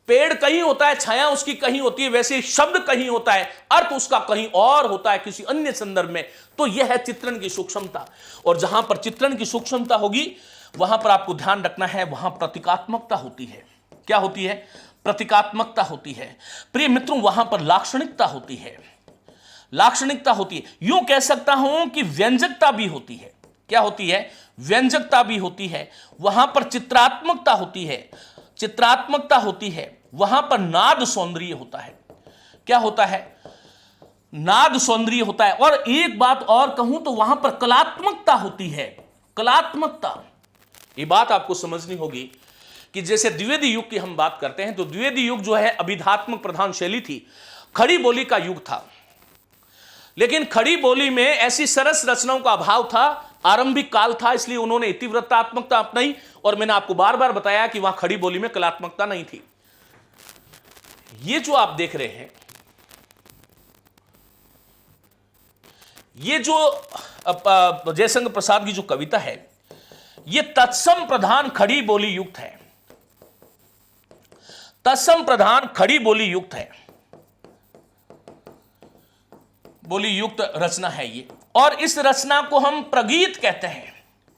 पेड़ कहीं होता है, छाया उसकी कहीं होती है, वैसे शब्द कहीं होता है, अर्थ उसका कहीं और होता है किसी अन्य संदर्भ में। तो यह है चित्रण की सूक्ष्मता। और जहां पर चित्रण की सूक्ष्मता होगी वहां पर आपको ध्यान रखना है, वहां प्रतीकात्मकता होती है। क्या होती है? प्रतीकात्मकता होती है। प्रिय मित्रों, वहां पर लाक्षणिकता होती है, लाक्षणिकता होती है। यूं कह सकता हूं कि व्यंजकता भी होती है। क्या होती है? व्यंजकता भी होती है। वहां पर चित्रात्मकता होती है, चित्रात्मकता होती है। वहां पर नाद सौंदर्य होता है। क्या होता है? नाद सौंदर्य होता है। और एक बात और कहूं तो वहां पर कलात्मकता होती है, कलात्मकता। ये बात आपको समझनी होगी कि जैसे द्विवेदी युग की हम बात करते हैं तो द्विवेदी युग जो है अभिधात्मक प्रधान शैली थी, खड़ी बोली का युग था। लेकिन खड़ी बोली में ऐसी सरस रचनाओं का अभाव था, आरंभिक काल था, इसलिए उन्होंने इतिवृत्तात्मकता अपनाई। और मैंने आपको बार बार बताया कि वहां खड़ी बोली में कलात्मकता नहीं थी। ये जो आप देख रहे हैं, ये जो जयशंकर प्रसाद की जो कविता है, ये तत्सम प्रधान खड़ी बोली युक्त है, तत्सम प्रधान खड़ी बोली युक्त है, बोली युक्त रचना है ये। और इस रचना को हम प्रगीत कहते हैं।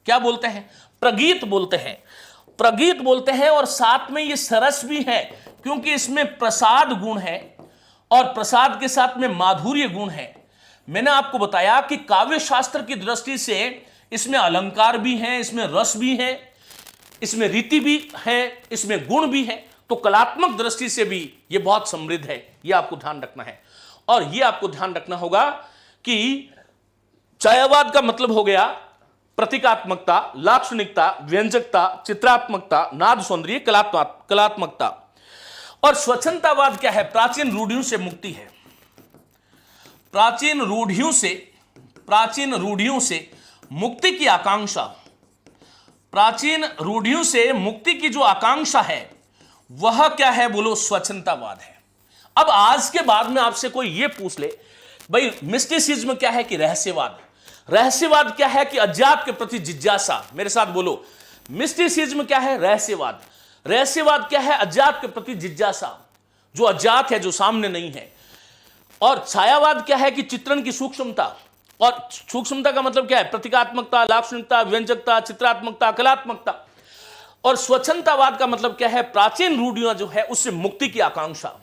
क्या बोलते हैं? प्रगीत बोलते हैं, प्रगीत बोलते हैं। और साथ में ये सरस भी है, क्योंकि इसमें प्रसाद गुण है और प्रसाद के साथ में माधुर्य गुण है। मैंने आपको बताया कि काव्य शास्त्र की दृष्टि से इसमें अलंकार भी हैं, इसमें रस भी है, इसमें रीति भी है, इसमें गुण भी है। तो कलात्मक दृष्टि से भी ये बहुत समृद्ध है, ये आपको ध्यान रखना है। और ये आपको ध्यान रखना होगा कि छायावाद का मतलब हो गया प्रतीकात्मकता, लाक्षणिकता, व्यंजकता, चित्रात्मकता, नाद सौंदर्य, कलात्मकता। और स्वच्छंदतावाद क्या है? प्राचीन रूढ़ियों से मुक्ति है। प्राचीन रूढ़ियों से मुक्ति की आकांक्षा, प्राचीन रूढ़ियों से मुक्ति की जो आकांक्षा है वह क्या है? बोलो, स्वच्छंदतावाद है। अब आज के बाद में आपसे कोई यह पूछ ले, भाई मिस्टिसिज्म क्या है? कि रहस्यवाद। रहस्यवाद क्या है? कि अज्ञात के प्रति जिज्ञासा। मेरे साथ बोलो, मिस्टिसिज्म क्या है? रहस्यवाद। रहस्यवाद क्या है? अज्ञात के प्रति जिज्ञासा, जो अज्ञात है, जो सामने नहीं है। और छायावाद क्या है? कि चित्रण की सूक्ष्मता। और सूक्ष्मता का मतलब क्या है? प्रतीकात्मकता, लाक्षणिकता, व्यंजकता, चित्रात्मकता, कलात्मकता। और स्वच्छंदतावाद का मतलब क्या है? प्राचीन रूढ़ियां जो है उससे मुक्ति की आकांक्षा।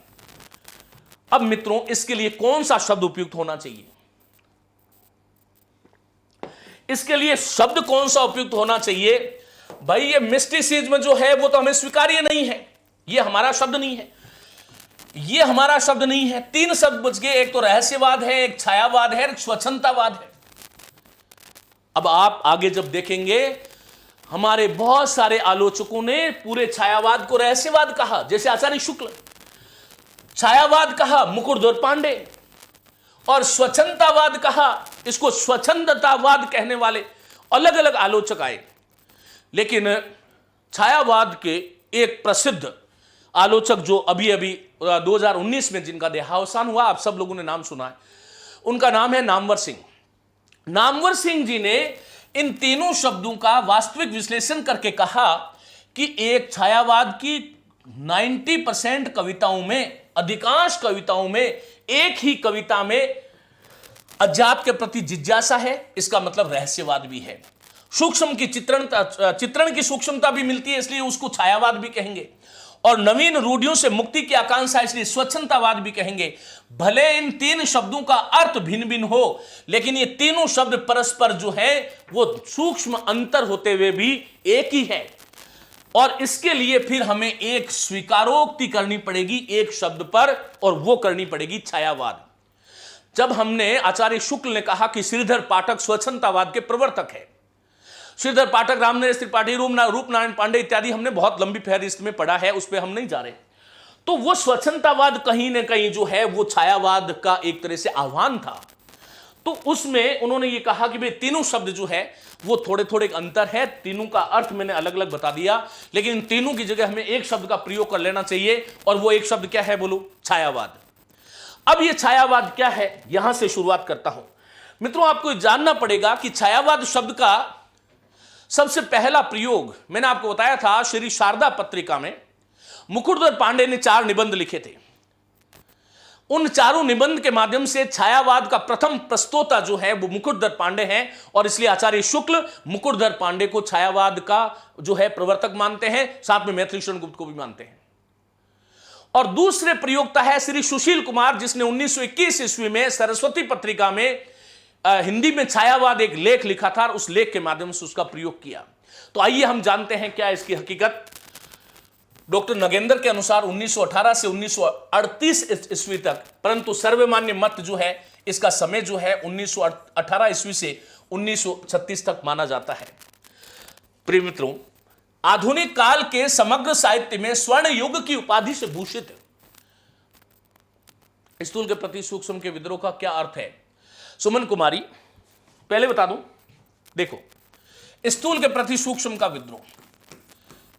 अब मित्रों, इसके लिए कौन सा शब्द उपयुक्त होना चाहिए? इसके लिए शब्द कौन सा उपयुक्त होना चाहिए? भाई ये मिस्टिसिज्म जो है वो तो हमें स्वीकार्य नहीं है, ये हमारा शब्द नहीं है, ये हमारा शब्द नहीं है। तीन शब्द बच गए, एक तो रहस्यवाद है, एक छायावाद है, एक स्वच्छंदतावाद है। अब आप आगे जब देखेंगे, हमारे बहुत सारे आलोचकों ने पूरे छायावाद को रहस्यवाद कहा, जैसे आचार्य शुक्ल। छायावाद कहा मुकुरध्वज पांडे, और स्वच्छंदतावाद कहा, इसको स्वच्छंदतावाद कहने वाले अलग अलग आलोचक आए। लेकिन छायावाद के एक प्रसिद्ध आलोचक जो अभी अभी 2019 में जिनका देहावसान हुआ, आप सब लोगों ने नाम सुना है, उनका नाम है नामवर सिंह। नामवर सिंह जी ने इन तीनों शब्दों का वास्तविक विश्लेषण करके कहा कि एक छायावाद की 90% कविताओं में, अधिकांश कविताओं में, एक ही कविता में अज्ञात के प्रति जिज्ञासा है, इसका मतलब रहस्यवाद भी है। सूक्ष्म की चित्रण की सूक्ष्मता भी मिलती है, इसलिए उसको छायावाद भी कहेंगे। और नवीन रूढ़ियों से मुक्ति की आकांक्षा, इसलिए स्वच्छंदतावाद भी कहेंगे। भले इन तीन शब्दों का अर्थ भिन्न भिन्न हो, लेकिन ये तीनों शब्द परस्पर जो है वो सूक्ष्म अंतर होते हुए भी एक ही है। और इसके लिए फिर हमें एक स्वीकारोक्ति करनी पड़ेगी एक शब्द पर, और वो करनी पड़ेगी छायावाद। जब हमने आचार्य शुक्ल ने कहा कि श्रीधर पाठक स्वच्छंदतावाद के प्रवर्तक है, श्रीधर पाठक, रामनरेश त्रिपाठी, रूपनारायण पांडे इत्यादि हमने बहुत लंबी फहरिस्त में पढ़ा है, उस पर हम नहीं जा रहे। तो वो स्वच्छंदतावाद कहीं ना कहीं जो है वो छायावाद का एक तरह से आह्वान था। तो उसमें उन्होंने ये कहा कि भाई तीनों शब्द जो है वो थोड़े थोड़े अंतर है, तीनों का अर्थ मैंने अलग अलग बता दिया, लेकिन इन तीनों की जगह हमें एक शब्द का प्रयोग कर लेना चाहिए, और वो एक शब्द क्या है? बोलो, छायावाद। अब ये छायावाद क्या है, यहां से शुरुआत करता हूं। मित्रों, आपको जानना पड़ेगा कि छायावाद शब्द का सबसे पहला प्रयोग मैंने आपको बताया था, श्री शारदा पत्रिका में मुकुरध्वज पांडे ने 4 निबंध लिखे थे। उन चारों निबंध के माध्यम से छायावाद का प्रथम प्रस्तोता जो है वो मुकुटधर पांडे हैं, और इसलिए आचार्य शुक्ल मुकुटधर पांडे को छायावाद का जो है प्रवर्तक मानते हैं, साथ में मैथिली शरण गुप्त को भी मानते हैं। और दूसरे प्रयोक्ता है श्री सुशील कुमार, जिसने 1921 ईस्वी में सरस्वती पत्रिका में हिंदी में छायावाद एक लेख लिखा था और उस लेख के माध्यम से उसका प्रयोग किया। तो आइए हम जानते हैं क्या इसकी हकीकत। डॉक्टर नगेंद्र के अनुसार 1918 से 1938 ईस्वी तक, परंतु सर्वमान्य मत जो है इसका समय जो है 1918 ईस्वी से 1936 तक माना जाता है। प्रिय मित्रों, आधुनिक काल के समग्र साहित्य में स्वर्ण युग की उपाधि से भूषित स्थूल के प्रति सूक्ष्म के विद्रोह का क्या अर्थ है? सुमन कुमारी, पहले बता दूं, देखो, स्थूल के प्रति सूक्ष्म का विद्रोह,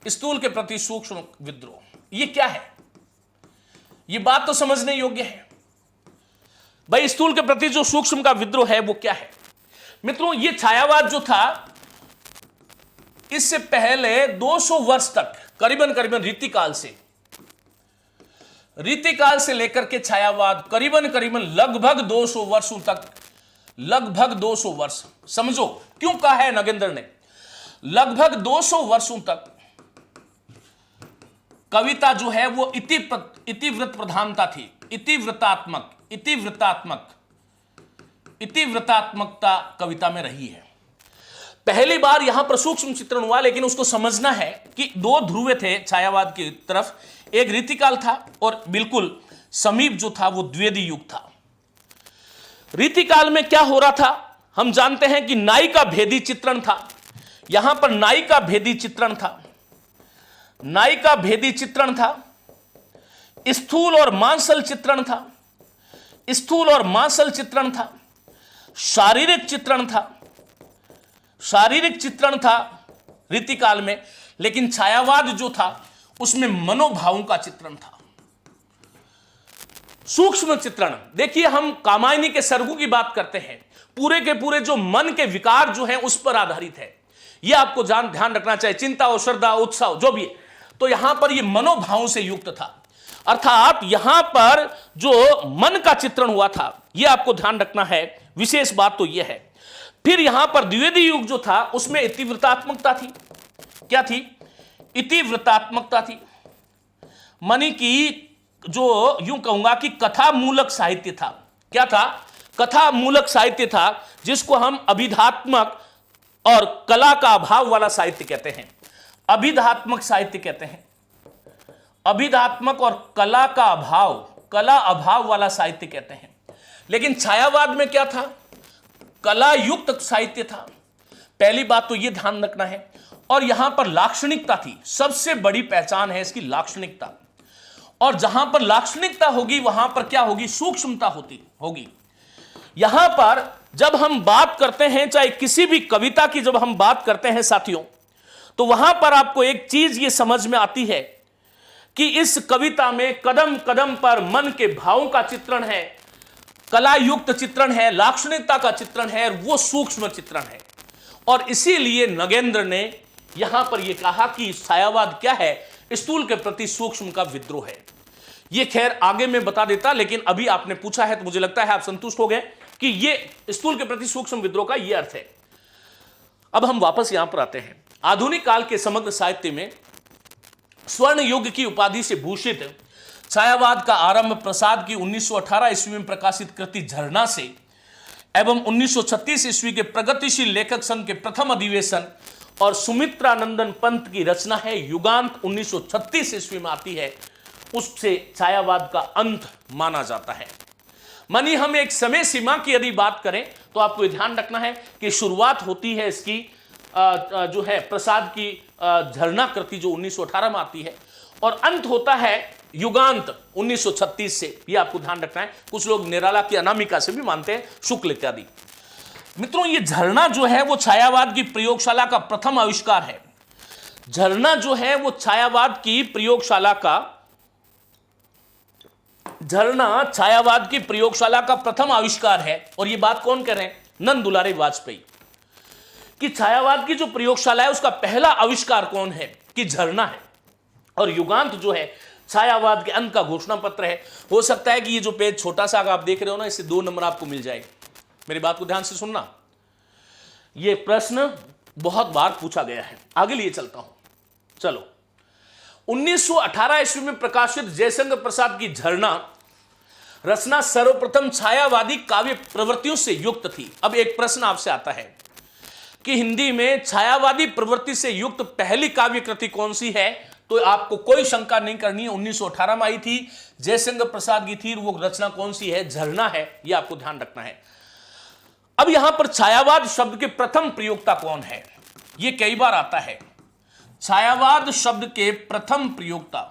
स्थूल के प्रति सूक्ष्म विद्रोह, ये क्या है? ये बात तो समझने योग्य है भाई। स्थूल के प्रति जो सूक्ष्म का विद्रोह है वो क्या है? मित्रों, ये छायावाद जो था इससे पहले 200 वर्ष तक, करीबन रीतिकाल से लेकर के छायावाद करीबन लगभग 200 वर्षों तक, लगभग 200 वर्ष, समझो क्यों कहा है नगेंद्र ने, लगभग 200 वर्षों तक कविता जो है वो इतिवृत्त प्रधानता थी, इतिवृत्तात्मकता कविता में रही है। पहली बार यहां पर सूक्ष्म चित्रण हुआ, लेकिन उसको समझना है कि दो ध्रुवे थे छायावाद की तरफ, एक रीतिकाल था और बिल्कुल समीप जो था वो द्विवेदी युग था। रीतिकाल में क्या हो रहा था हम जानते हैं कि नाई का भेदी चित्रण था। यहां पर नाई का भेदी चित्रण था, नाई का भेदी चित्रण था, स्थूल और मांसल चित्रण था, स्थूल और मांसल चित्रण था, शारीरिक चित्रण था, शारीरिक चित्रण था रीतिकाल में। लेकिन छायावाद जो था उसमें मनोभावों का चित्रण था, सूक्ष्म चित्रण। देखिए, हम कामायनी के सर्गों की बात करते हैं, पूरे के पूरे जो मन के विकार जो हैं उस पर आधारित है। यह आपको ध्यान रखना चाहिए, चिंता और श्रद्धा उत्साह जो भी है, तो यहां पर यह मनोभावों से युक्त था, अर्थात यहां पर जो मन का चित्रण हुआ था यह आपको ध्यान रखना है। विशेष बात तो यह है। फिर यहां पर द्विवेदी युग जो था उसमें इतिवृत्तात्मकता थी। क्या थी? इतिवृत्तात्मकता थी, मानी कि जो यूं कहूंगा कि कथा मूलक साहित्य था। क्या था? कथा मूलक साहित्य था, जिसको हम अभिधात्मक और कला का अभाव वाला साहित्य कहते हैं, अभिधात्मक साहित्य कहते हैं। अभिधात्मक और कला का अभाव, कला अभाव वाला साहित्य कहते हैं। लेकिन छायावाद में क्या था? कला युक्त साहित्य था। पहली बात तो यह ध्यान रखना है। और यहां पर लाक्षणिकता थी, सबसे बड़ी पहचान है इसकी लाक्षणिकता। और जहां पर लाक्षणिकता होगी वहां पर क्या होगी? सूक्ष्मता होगी। यहां पर जब हम बात करते हैं, चाहे किसी भी कविता की जब हम बात करते हैं साथियों, तो वहां पर आपको एक चीज ये समझ में आती है कि इस कविता में कदम कदम पर मन के भावों का चित्रण है, कला युक्त चित्रण है, लाक्षणिकता का चित्रण है, वो सूक्ष्म चित्रण है। और इसीलिए नगेंद्र ने यहां पर यह कहा कि छायावाद क्या है? स्थूल के प्रति सूक्ष्म का विद्रोह है। यह खैर आगे मैं बता देता, लेकिन अभी आपने पूछा है तो मुझे लगता है आप संतुष्ट हो गए कि यह स्थूल के प्रति सूक्ष्म विद्रोह का यह अर्थ है। अब हम वापस यहां पर आते हैं। आधुनिक काल के समग्र साहित्य में स्वर्ण युग की उपाधि से भूषित छायावाद का आरंभ प्रसाद की 1918 ईस्वी में प्रकाशित कृति झरना से एवं 1936 ईस्वी के प्रगतिशील लेखक संघ के प्रथम अधिवेशन और सुमित्रानंदन पंत की रचना है युगांत 1936 ईस्वी में आती है, उससे छायावाद का अंत माना जाता है। मानी हम एक समय सीमा की यदि बात करें तो आपको ध्यान रखना है कि शुरुआत होती है इसकी जो है प्रसाद की झरना कृति जो 1918 में आती है, और अंत होता है युगांत 1936 से। यह आपको ध्यान रखना है। कुछ लोग निराला की अनामिका से भी मानते हैं, शुक्ल इत्यादि। मित्रों, ये झरना जो है वो छायावाद की प्रयोगशाला का प्रथम आविष्कार है। झरना जो है वो छायावाद की प्रयोगशाला का, झरना छायावाद की प्रयोगशाला का प्रथम आविष्कार है। और ये बात कौन कह रहे हैं? नंद दुलारे वाजपेयी। कि छायावाद की जो प्रयोगशाला है उसका पहला आविष्कार कौन है? कि झरना है। और युगांत जो है छायावाद के अंत का घोषणा पत्र है। हो सकता है कि ये जो पेज छोटा सा आप देख रहे हो ना, इससे 2 नंबर आपको मिल जाए। मेरी बात को ध्यान से सुनना, ये प्रश्न बहुत बार पूछा गया है। आगे लिए चलता हूं, चलो। 1918 ईस्वी में प्रकाशित जयशंकर प्रसाद की झरना रचना सर्वप्रथम छायावादी काव्य प्रवृत्तियों से युक्त थी। अब एक प्रश्न आपसे आता है कि हिंदी में छायावादी प्रवृत्ति से युक्त पहली काव्य कृति कौन सी है, तो आपको कोई शंका नहीं करनी है। 1918 में आई थी, जयशंकर प्रसाद की थी, वो रचना कौन सी है, झरना है, यह आपको ध्यान रखना है। अब यहां पर छायावाद शब्द के प्रथम प्रयोक्ता कौन है, यह कई बार आता है। छायावाद शब्द के प्रथम प्रयोक्ता,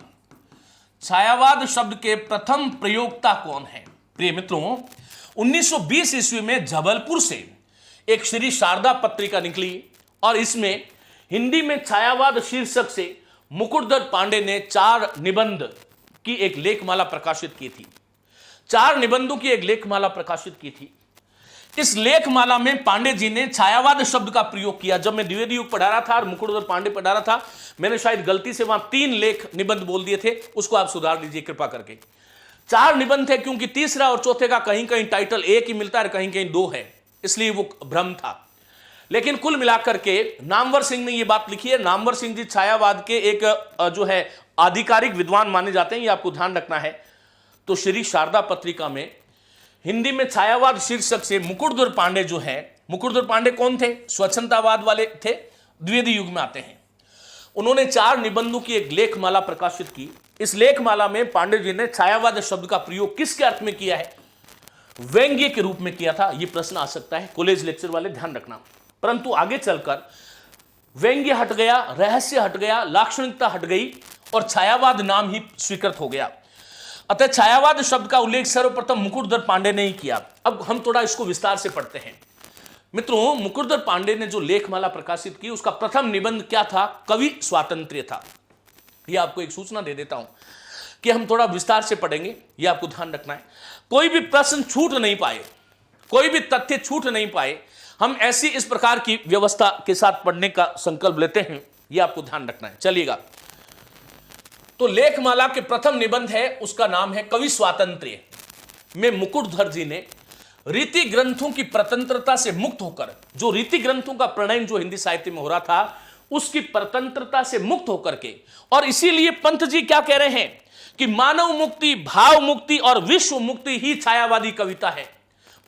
छायावाद शब्द के प्रथम प्रयोक्ता कौन है? प्रिय मित्रों, 1920 ईस्वी में जबलपुर से एक श्री शारदा पत्रिका निकली और इसमें हिंदी में छायावाद शीर्षक से मुकुटधर पांडे ने 4 निबंध की एक लेखमाला प्रकाशित की थी। 4 निबंधों की एक लेखमाला प्रकाशित की थी। इस लेखमाला में पांडे जी ने छायावाद शब्द का प्रयोग किया। जब मैं द्विवेदी युग पढ़ा रहा था और मुकुटधर पांडे पढ़ा रहा था, मैंने शायद गलती से वहां 3 लेख निबंध बोल दिए थे, उसको आप सुधार लीजिए कृपा करके। 4 निबंध थे, क्योंकि तीसरा और चौथे का कहीं कहीं टाइटल एक ही मिलता है, कहीं कहीं 2 है, इसलिए वो भ्रम था। लेकिन कुल मिलाकर के नामवर सिंह ने ये बात लिखी है। नामवर सिंह जी छायावाद के एक जो है आधिकारिक विद्वान माने जाते हैं, ये आपको ध्यान रखना है। तो श्री शारदा पत्रिका में हिंदी में छायावाद शीर्षक से मुकुटधर पांडे जो है, मुकुटधर पांडे कौन थे? स्वच्छंदतावाद वाले थे, द्विवेदी युग में आते हैं। उन्होंने 4 निबंधों की एक लेखमाला प्रकाशित की। इस लेखमाला में पांडे जी ने छायावाद शब्द का प्रयोग किसके अर्थ में किया है? व्यंग्य के रूप में किया था। यह प्रश्न आ सकता है, कॉलेज लेक्चर वाले ध्यान रखना। परंतु आगे चलकर व्यंग्य हट गया, रहस्य हट गया, लाक्षणिकता हट गई और छायावाद नाम ही स्वीकृत हो गया। अतः छायावाद शब्द का उल्लेख सर्वप्रथम मुकुटधर पांडे ने ही किया। अब हम थोड़ा इसको विस्तार से पढ़ते हैं। मित्रों, मुकुटधर पांडे ने जो लेखमाला प्रकाशित की, उसका प्रथम निबंध क्या था? कवि स्वातंत्र्य था। यह आपको एक सूचना दे देता हूं कि हम थोड़ा विस्तार से पढ़ेंगे, यह आपको ध्यान रखना है। कोई भी प्रश्न छूट नहीं पाए, कोई भी तथ्य छूट नहीं पाए, हम ऐसी इस प्रकार की व्यवस्था के साथ पढ़ने का संकल्प लेते हैं, यह आपको ध्यान रखना है। चलिएगा, तो लेखमाला के प्रथम निबंध है, उसका नाम है कवि स्वातंत्र्य। में मुकुटधर जी ने रीति ग्रंथों की स्वतंत्रता से मुक्त होकर, जो रीति ग्रंथों का प्रणयन जो हिंदी साहित्य में हो रहा था, उसकी स्वतंत्रता से मुक्त होकर के, और इसीलिए पंत जी क्या कह रहे हैं कि मानव मुक्ति, भाव मुक्ति और विश्व मुक्ति ही छायावादी कविता है।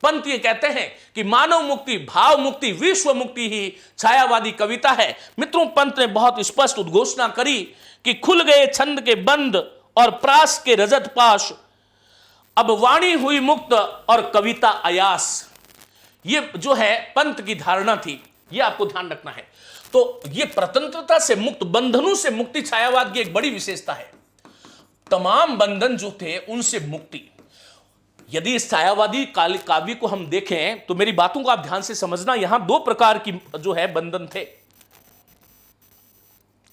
पंत ये कहते हैं कि मानव मुक्ति, भाव मुक्ति, विश्व मुक्ति ही छायावादी कविता है। मित्रों, पंत ने बहुत स्पष्ट उद्घोषणा करी कि खुल गए छंद के बंद और प्रास के रजत पाश, अब वाणी हुई मुक्त और कविता अयास। ये जो है पंत की धारणा थी, ये आपको ध्यान रखना है। तो ये स्वतंत्रता से मुक्त, बंधनों से मुक्ति छायावाद की एक बड़ी विशेषता है। तमाम बंधन जो थे उनसे मुक्ति। यदि इस छायावादी काव्य को हम देखें तो मेरी बातों को आप ध्यान से समझना, यहां 2 प्रकार की जो है बंधन थे।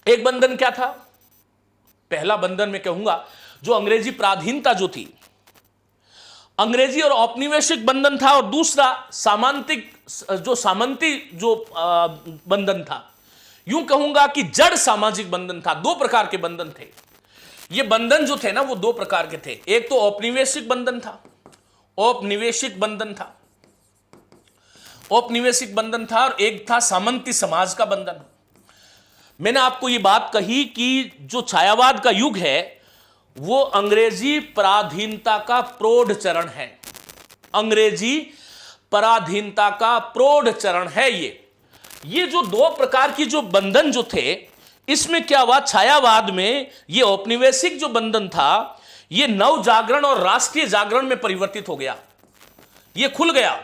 एक बंधन क्या था? पहला बंधन मैं कहूंगा जो अंग्रेजी पराधीनता जो थी, अंग्रेजी और औपनिवेशिक बंधन था, और दूसरा सामंतिक जो सामंती जो बंधन था। यूं कहूंगा कि जड़ सामाजिक बंधन था। 2 प्रकार के बंधन थे। ये बंधन जो थे ना, वो 2 प्रकार के थे। एक तो औपनिवेशिक बंधन था, औपनिवेशिक बंधन था, औपनिवेशिक बंधन था, और एक था सामंती समाज का बंधन। मैंने आपको ये बात कही कि जो छायावाद का युग है वो अंग्रेजी पराधीनता का प्रौढ़ चरण है। अंग्रेजी पराधीनता का प्रौढ़ चरण है। ये जो 2 प्रकार की जो बंधन जो थे, इसमें क्या हुआ? छायावाद में ये औपनिवेशिक जो बंधन था, ये नव जागरण और राष्ट्रीय जागरण में परिवर्तित हो गया। ये खुल गया,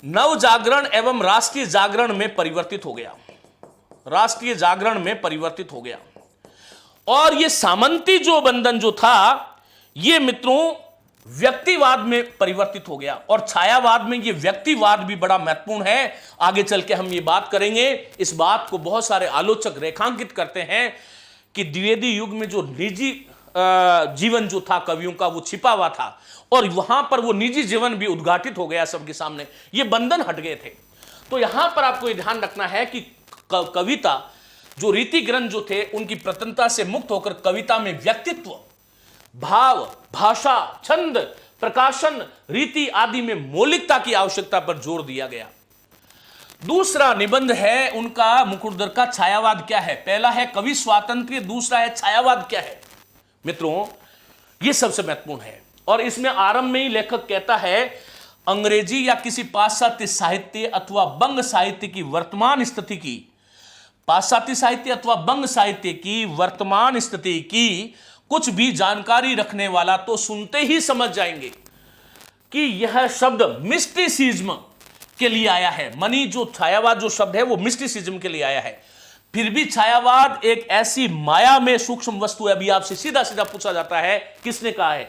नव जागरण एवं राष्ट्रीय जागरण में परिवर्तित हो गया, राष्ट्रीय जागरण में परिवर्तित हो गया। और ये सामंती जो बंधन जो था, ये मित्रों व्यक्तिवाद में परिवर्तित हो गया। और छायावाद में ये व्यक्तिवाद भी बड़ा महत्वपूर्ण है। आगे चल के हम ये बात करेंगे। इस बात को बहुत सारे आलोचक रेखांकित करते हैं कि द्विवेदी युग में जो निजी जीवन जो था कवियों का, वो छिपा हुआ था, और वहां पर वो निजी जीवन भी उद्घाटित हो गया सबके सामने। ये बंधन हट गए थे। तो यहां पर आपको ये ध्यान रखना है कि कविता जो रीति ग्रंथ जो थे उनकी प्रतनता से मुक्त होकर कविता में व्यक्तित्व, भाव, भाषा, छंद, प्रकाशन, रीति आदि में मौलिकता की आवश्यकता पर जोर दिया गया। दूसरा निबंध है उनका मुकुटधर का छायावाद क्या है। पहला है कवि स्वातंत्र्य, दूसरा है छायावाद क्या है। मित्रों यह सबसे महत्वपूर्ण है और इसमें आरंभ में ही लेखक कहता है अंग्रेजी या किसी पाश्चात्य साहित्य अथवा बंग साहित्य की वर्तमान स्थिति की, पाश्चात्य साहित्य अथवा बंग साहित्य की वर्तमान स्थिति की कुछ भी जानकारी रखने वाला तो सुनते ही समझ जाएंगे कि यह शब्द मिस्टिसिज्म के लिए आया है। मनी जो छायावाद जो शब्द है वो मिस्टिसिज्म के लिए आया है। फिर भी छायावाद एक ऐसी माया में सूक्ष्म वस्तु है। अभी आपसे सीधा सीधा पूछा जाता है किसने कहा है।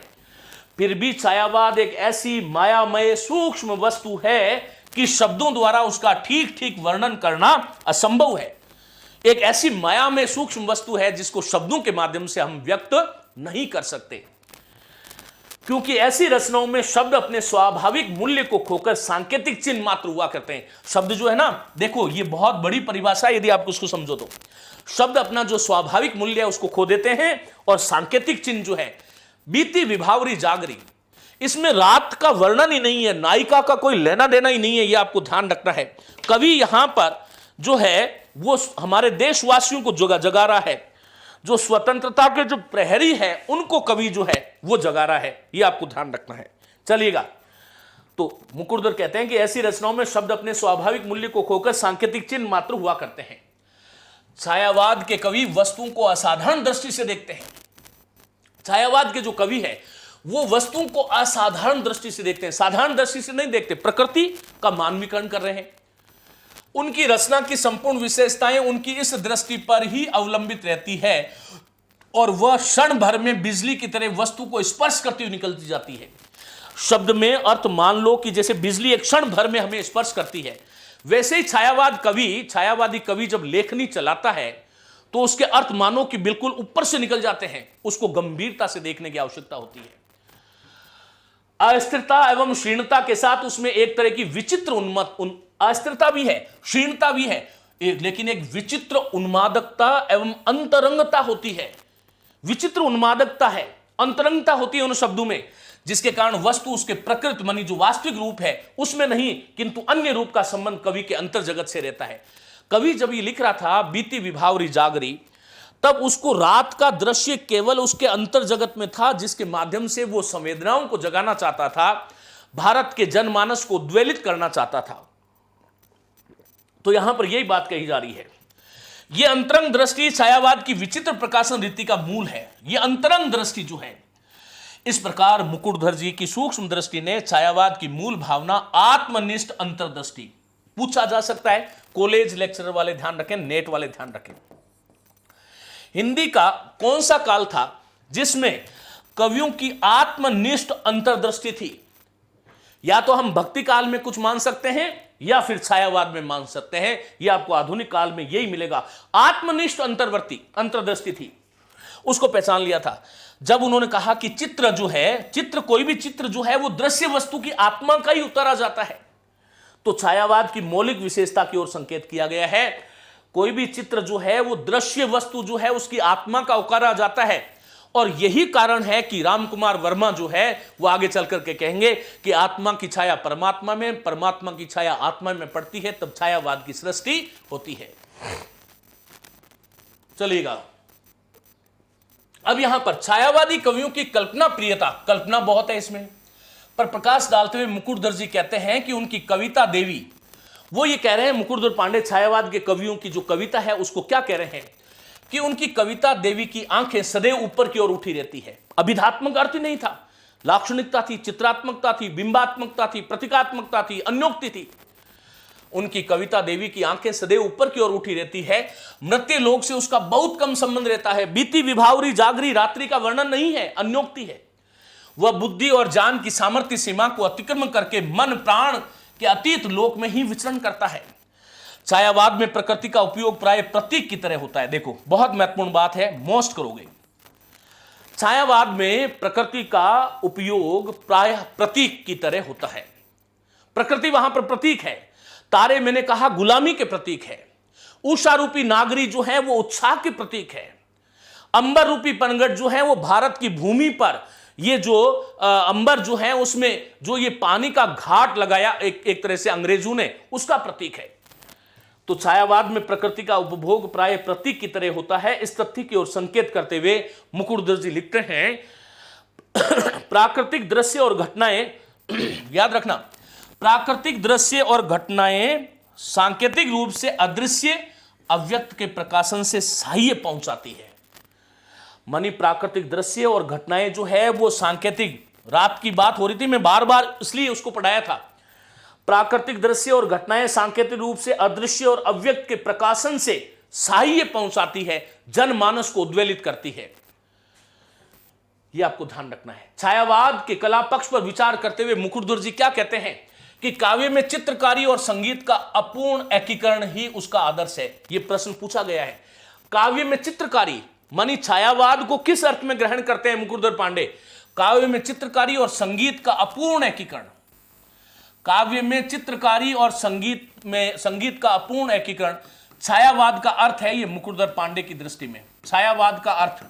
फिर भी छायावाद एक ऐसी मायामय सूक्ष्म वस्तु है कि शब्दों द्वारा उसका ठीक ठीक वर्णन करना असंभव है। एक ऐसी माया में सूक्ष्म वस्तु है जिसको शब्दों के माध्यम से हम व्यक्त नहीं कर सकते, क्योंकि ऐसी रचनाओं में शब्द अपने स्वाभाविक मूल्य को खोकर सांकेतिक चिन्ह मात्र हुआ करते हैं। शब्द जो है ना, देखो ये बहुत बड़ी परिभाषा है, यदि आप उसको समझो तो शब्द अपना जो स्वाभाविक मूल्य है उसको खो देते हैं और सांकेतिक चिन्ह जो है, बीती विभावरी जागरी, इसमें रात का वर्णन ही नहीं है, नायिका का कोई लेना देना ही नहीं है, यह आपको ध्यान रखना है। कवि यहां पर जो है वो हमारे देशवासियों को जगा रहा है, जो स्वतंत्रता के जो प्रहरी है उनको कवि जो है वो जगा रहा है, ये आपको ध्यान रखना है। चलिएगा, तो मुकुटधर कहते हैं कि ऐसी रचनाओं में शब्द अपने स्वाभाविक मूल्य को खोकर सांकेतिक चिन्ह मात्र हुआ करते हैं। छायावाद के कवि वस्तुओं को असाधारण दृष्टि से देखते हैं। छायावाद के जो कवि है वो वस्तुओं को असाधारण दृष्टि से देखते हैं, साधारण दृष्टि से नहीं देखते। प्रकृति का मानवीकरण कर रहे हैं। उनकी रचना की संपूर्ण विशेषताएं उनकी इस दृष्टि पर ही अवलंबित रहती है और वह क्षण भर में बिजली की तरह वस्तु को स्पर्श करती हुई निकलती जाती है। शब्द में अर्थ मान लो कि जैसे बिजली एक क्षण भर में हमें स्पर्श करती है, वैसे ही छायावादी कवि जब लेखनी चलाता है तो उसके अर्थ मानो कि बिल्कुल ऊपर से निकल जाते हैं। उसको गंभीरता से देखने की आवश्यकता होती है। अस्थिरता एवं क्षीणता के साथ उसमें एक तरह की विचित्र अस्थिरता भी है, क्षीणता भी है, लेकिन एक विचित्र उन्मादकता एवं अंतरंगता होती है। विचित्र उन्मादकता है, अंतरंगता होती है उन शब्दों में, जिसके कारण वस्तु उसके प्रकृति मानी जो वास्तविक रूप है उसमें नहीं किंतु अन्य रूप का संबंध कवि के अंतर जगत से रहता है। कवि जब ये लिख रहा था बीती विभावरी जागरी, तब उसको रात का दृश्य केवल उसके अंतर जगत में था, जिसके माध्यम से वो संवेदनाओं को जगाना चाहता था, भारत के जनमानस को उद्वेलित करना चाहता था। तो यहां पर यही बात कही जा रही है। यह अंतरंग दृष्टि छायावाद की विचित्र प्रकाशन रीति का मूल है। यह अंतरंग दृष्टि जो है, इस प्रकार मुकुटधर जी की सूक्ष्म दृष्टि ने छायावाद की मूल भावना आत्मनिष्ठ अंतर्दृष्टि। पूछा जा सकता है, कॉलेज लेक्चरर वाले ध्यान रखें, नेट वाले ध्यान रखें, हिंदी का कौन सा काल था जिसमें कवियों की आत्मनिष्ठ अंतर्दृष्टि थी? या तो हम भक्ति काल में कुछ मान सकते हैं या फिर छायावाद में मान सकते हैं। यह आपको आधुनिक काल में यही मिलेगा। आत्मनिष्ठ अंतर्दृष्टि थी, उसको पहचान लिया था जब उन्होंने कहा कि चित्र जो है, कोई भी चित्र जो है वो दृश्य वस्तु की आत्मा का ही उतारा जाता है। तो छायावाद की मौलिक विशेषता की ओर संकेत किया गया है। कोई भी चित्र जो है वो दृश्य वस्तु जो है उसकी आत्मा का उतारा जाता है। और यही कारण है कि रामकुमार वर्मा जो है वो आगे चल करके कहेंगे कि आत्मा की छाया परमात्मा में, परमात्मा की छाया आत्मा में पड़ती है, तब छायावाद की सृष्टि होती है। चलिएगा, अब यहां पर छायावादी कवियों की कल्पना प्रियता, कल्पना बहुत है इसमें, पर प्रकाश डालते हुए मुकुटधर जी कहते हैं कि उनकी कविता देवी, वो ये कह रहे हैं, मुकुटधर पांडे छायावाद के कवियों की जो कविता है उसको क्या कह रहे हैं कि उनकी कविता देवी की आंखें सदैव ऊपर की ओर उठी रहती है। अभिधात्मक अर्थ नहीं था, लाक्षणिकता थी, चित्रात्मकता थी, बिंबात्मकता थी, प्रतीकात्मकता थी, अन्योक्ति थी। उनकी कविता देवी की आंखें सदैव ऊपर की ओर उठी रहती है। मृत्यु लोक से उसका बहुत कम संबंध रहता है। बीती विभावरी जागरी रात्रि का वर्णन नहीं है, अन्योक्ति है। वह बुद्धि और ज्ञान की सामर्थ्य सीमा को अतिक्रमण करके मन प्राण के अतीत लोक में ही विचरण करता है। छायावाद में प्रकृति का उपयोग प्राय प्रतीक की तरह होता है। देखो, बहुत महत्वपूर्ण बात है, मोस्ट करोगे। छायावाद में प्रकृति का उपयोग प्राय प्रतीक की तरह होता है। प्रकृति वहां पर प्रतीक है। तारे, मैंने कहा, गुलामी के प्रतीक है। उषा रूपी नागरी जो है वो उत्साह के प्रतीक है। अंबर रूपी पनघट जो है वो भारत की भूमि पर ये जो अंबर जो है उसमें जो ये पानी का घाट लगाया एक तरह से अंग्रेजों ने, उसका प्रतीक है। तो छायावाद में प्रकृति का उपभोग प्राय प्रतीक की तरह होता है। इस तथ्य की ओर संकेत करते हुए मुकुटधर जी लिखते हैं, प्राकृतिक दृश्य और घटनाएं याद रखना, प्राकृतिक दृश्य और घटनाएं सांकेतिक रूप से अदृश्य अव्यक्त के प्रकाशन से सहाय पहुंचाती है। मानी प्राकृतिक दृश्य और घटनाएं जो है वो सांकेतिक, रात की बात हो रही थी, मैं बार बार इसलिए उसको पढ़ाया था। प्राकृतिक दृश्य और घटनाएं सांकेतिक रूप से अदृश्य और अव्यक्त के प्रकाशन से सहाय पहुंचाती है, जनमानस को उद्वेलित करती है। यह आपको ध्यान रखना है। छायावाद के कला पक्ष पर विचार करते हुए मुकुटधर जी क्या कहते हैं कि काव्य में चित्रकारी और संगीत का अपूर्ण एकीकरण ही उसका आदर्श है। यह प्रश्न पूछा गया है। काव्य में चित्रकारी मानी छायावाद को किस अर्थ में ग्रहण करते हैं मुकुटधर पांडे? काव्य में चित्रकारी और संगीत का अपूर्ण एकीकरण। काव्य में चित्रकारी और संगीत का अपूर्ण एकीकरण छायावाद का अर्थ है। यह मुकुटधर पांडे की दृष्टि में छायावाद का अर्थ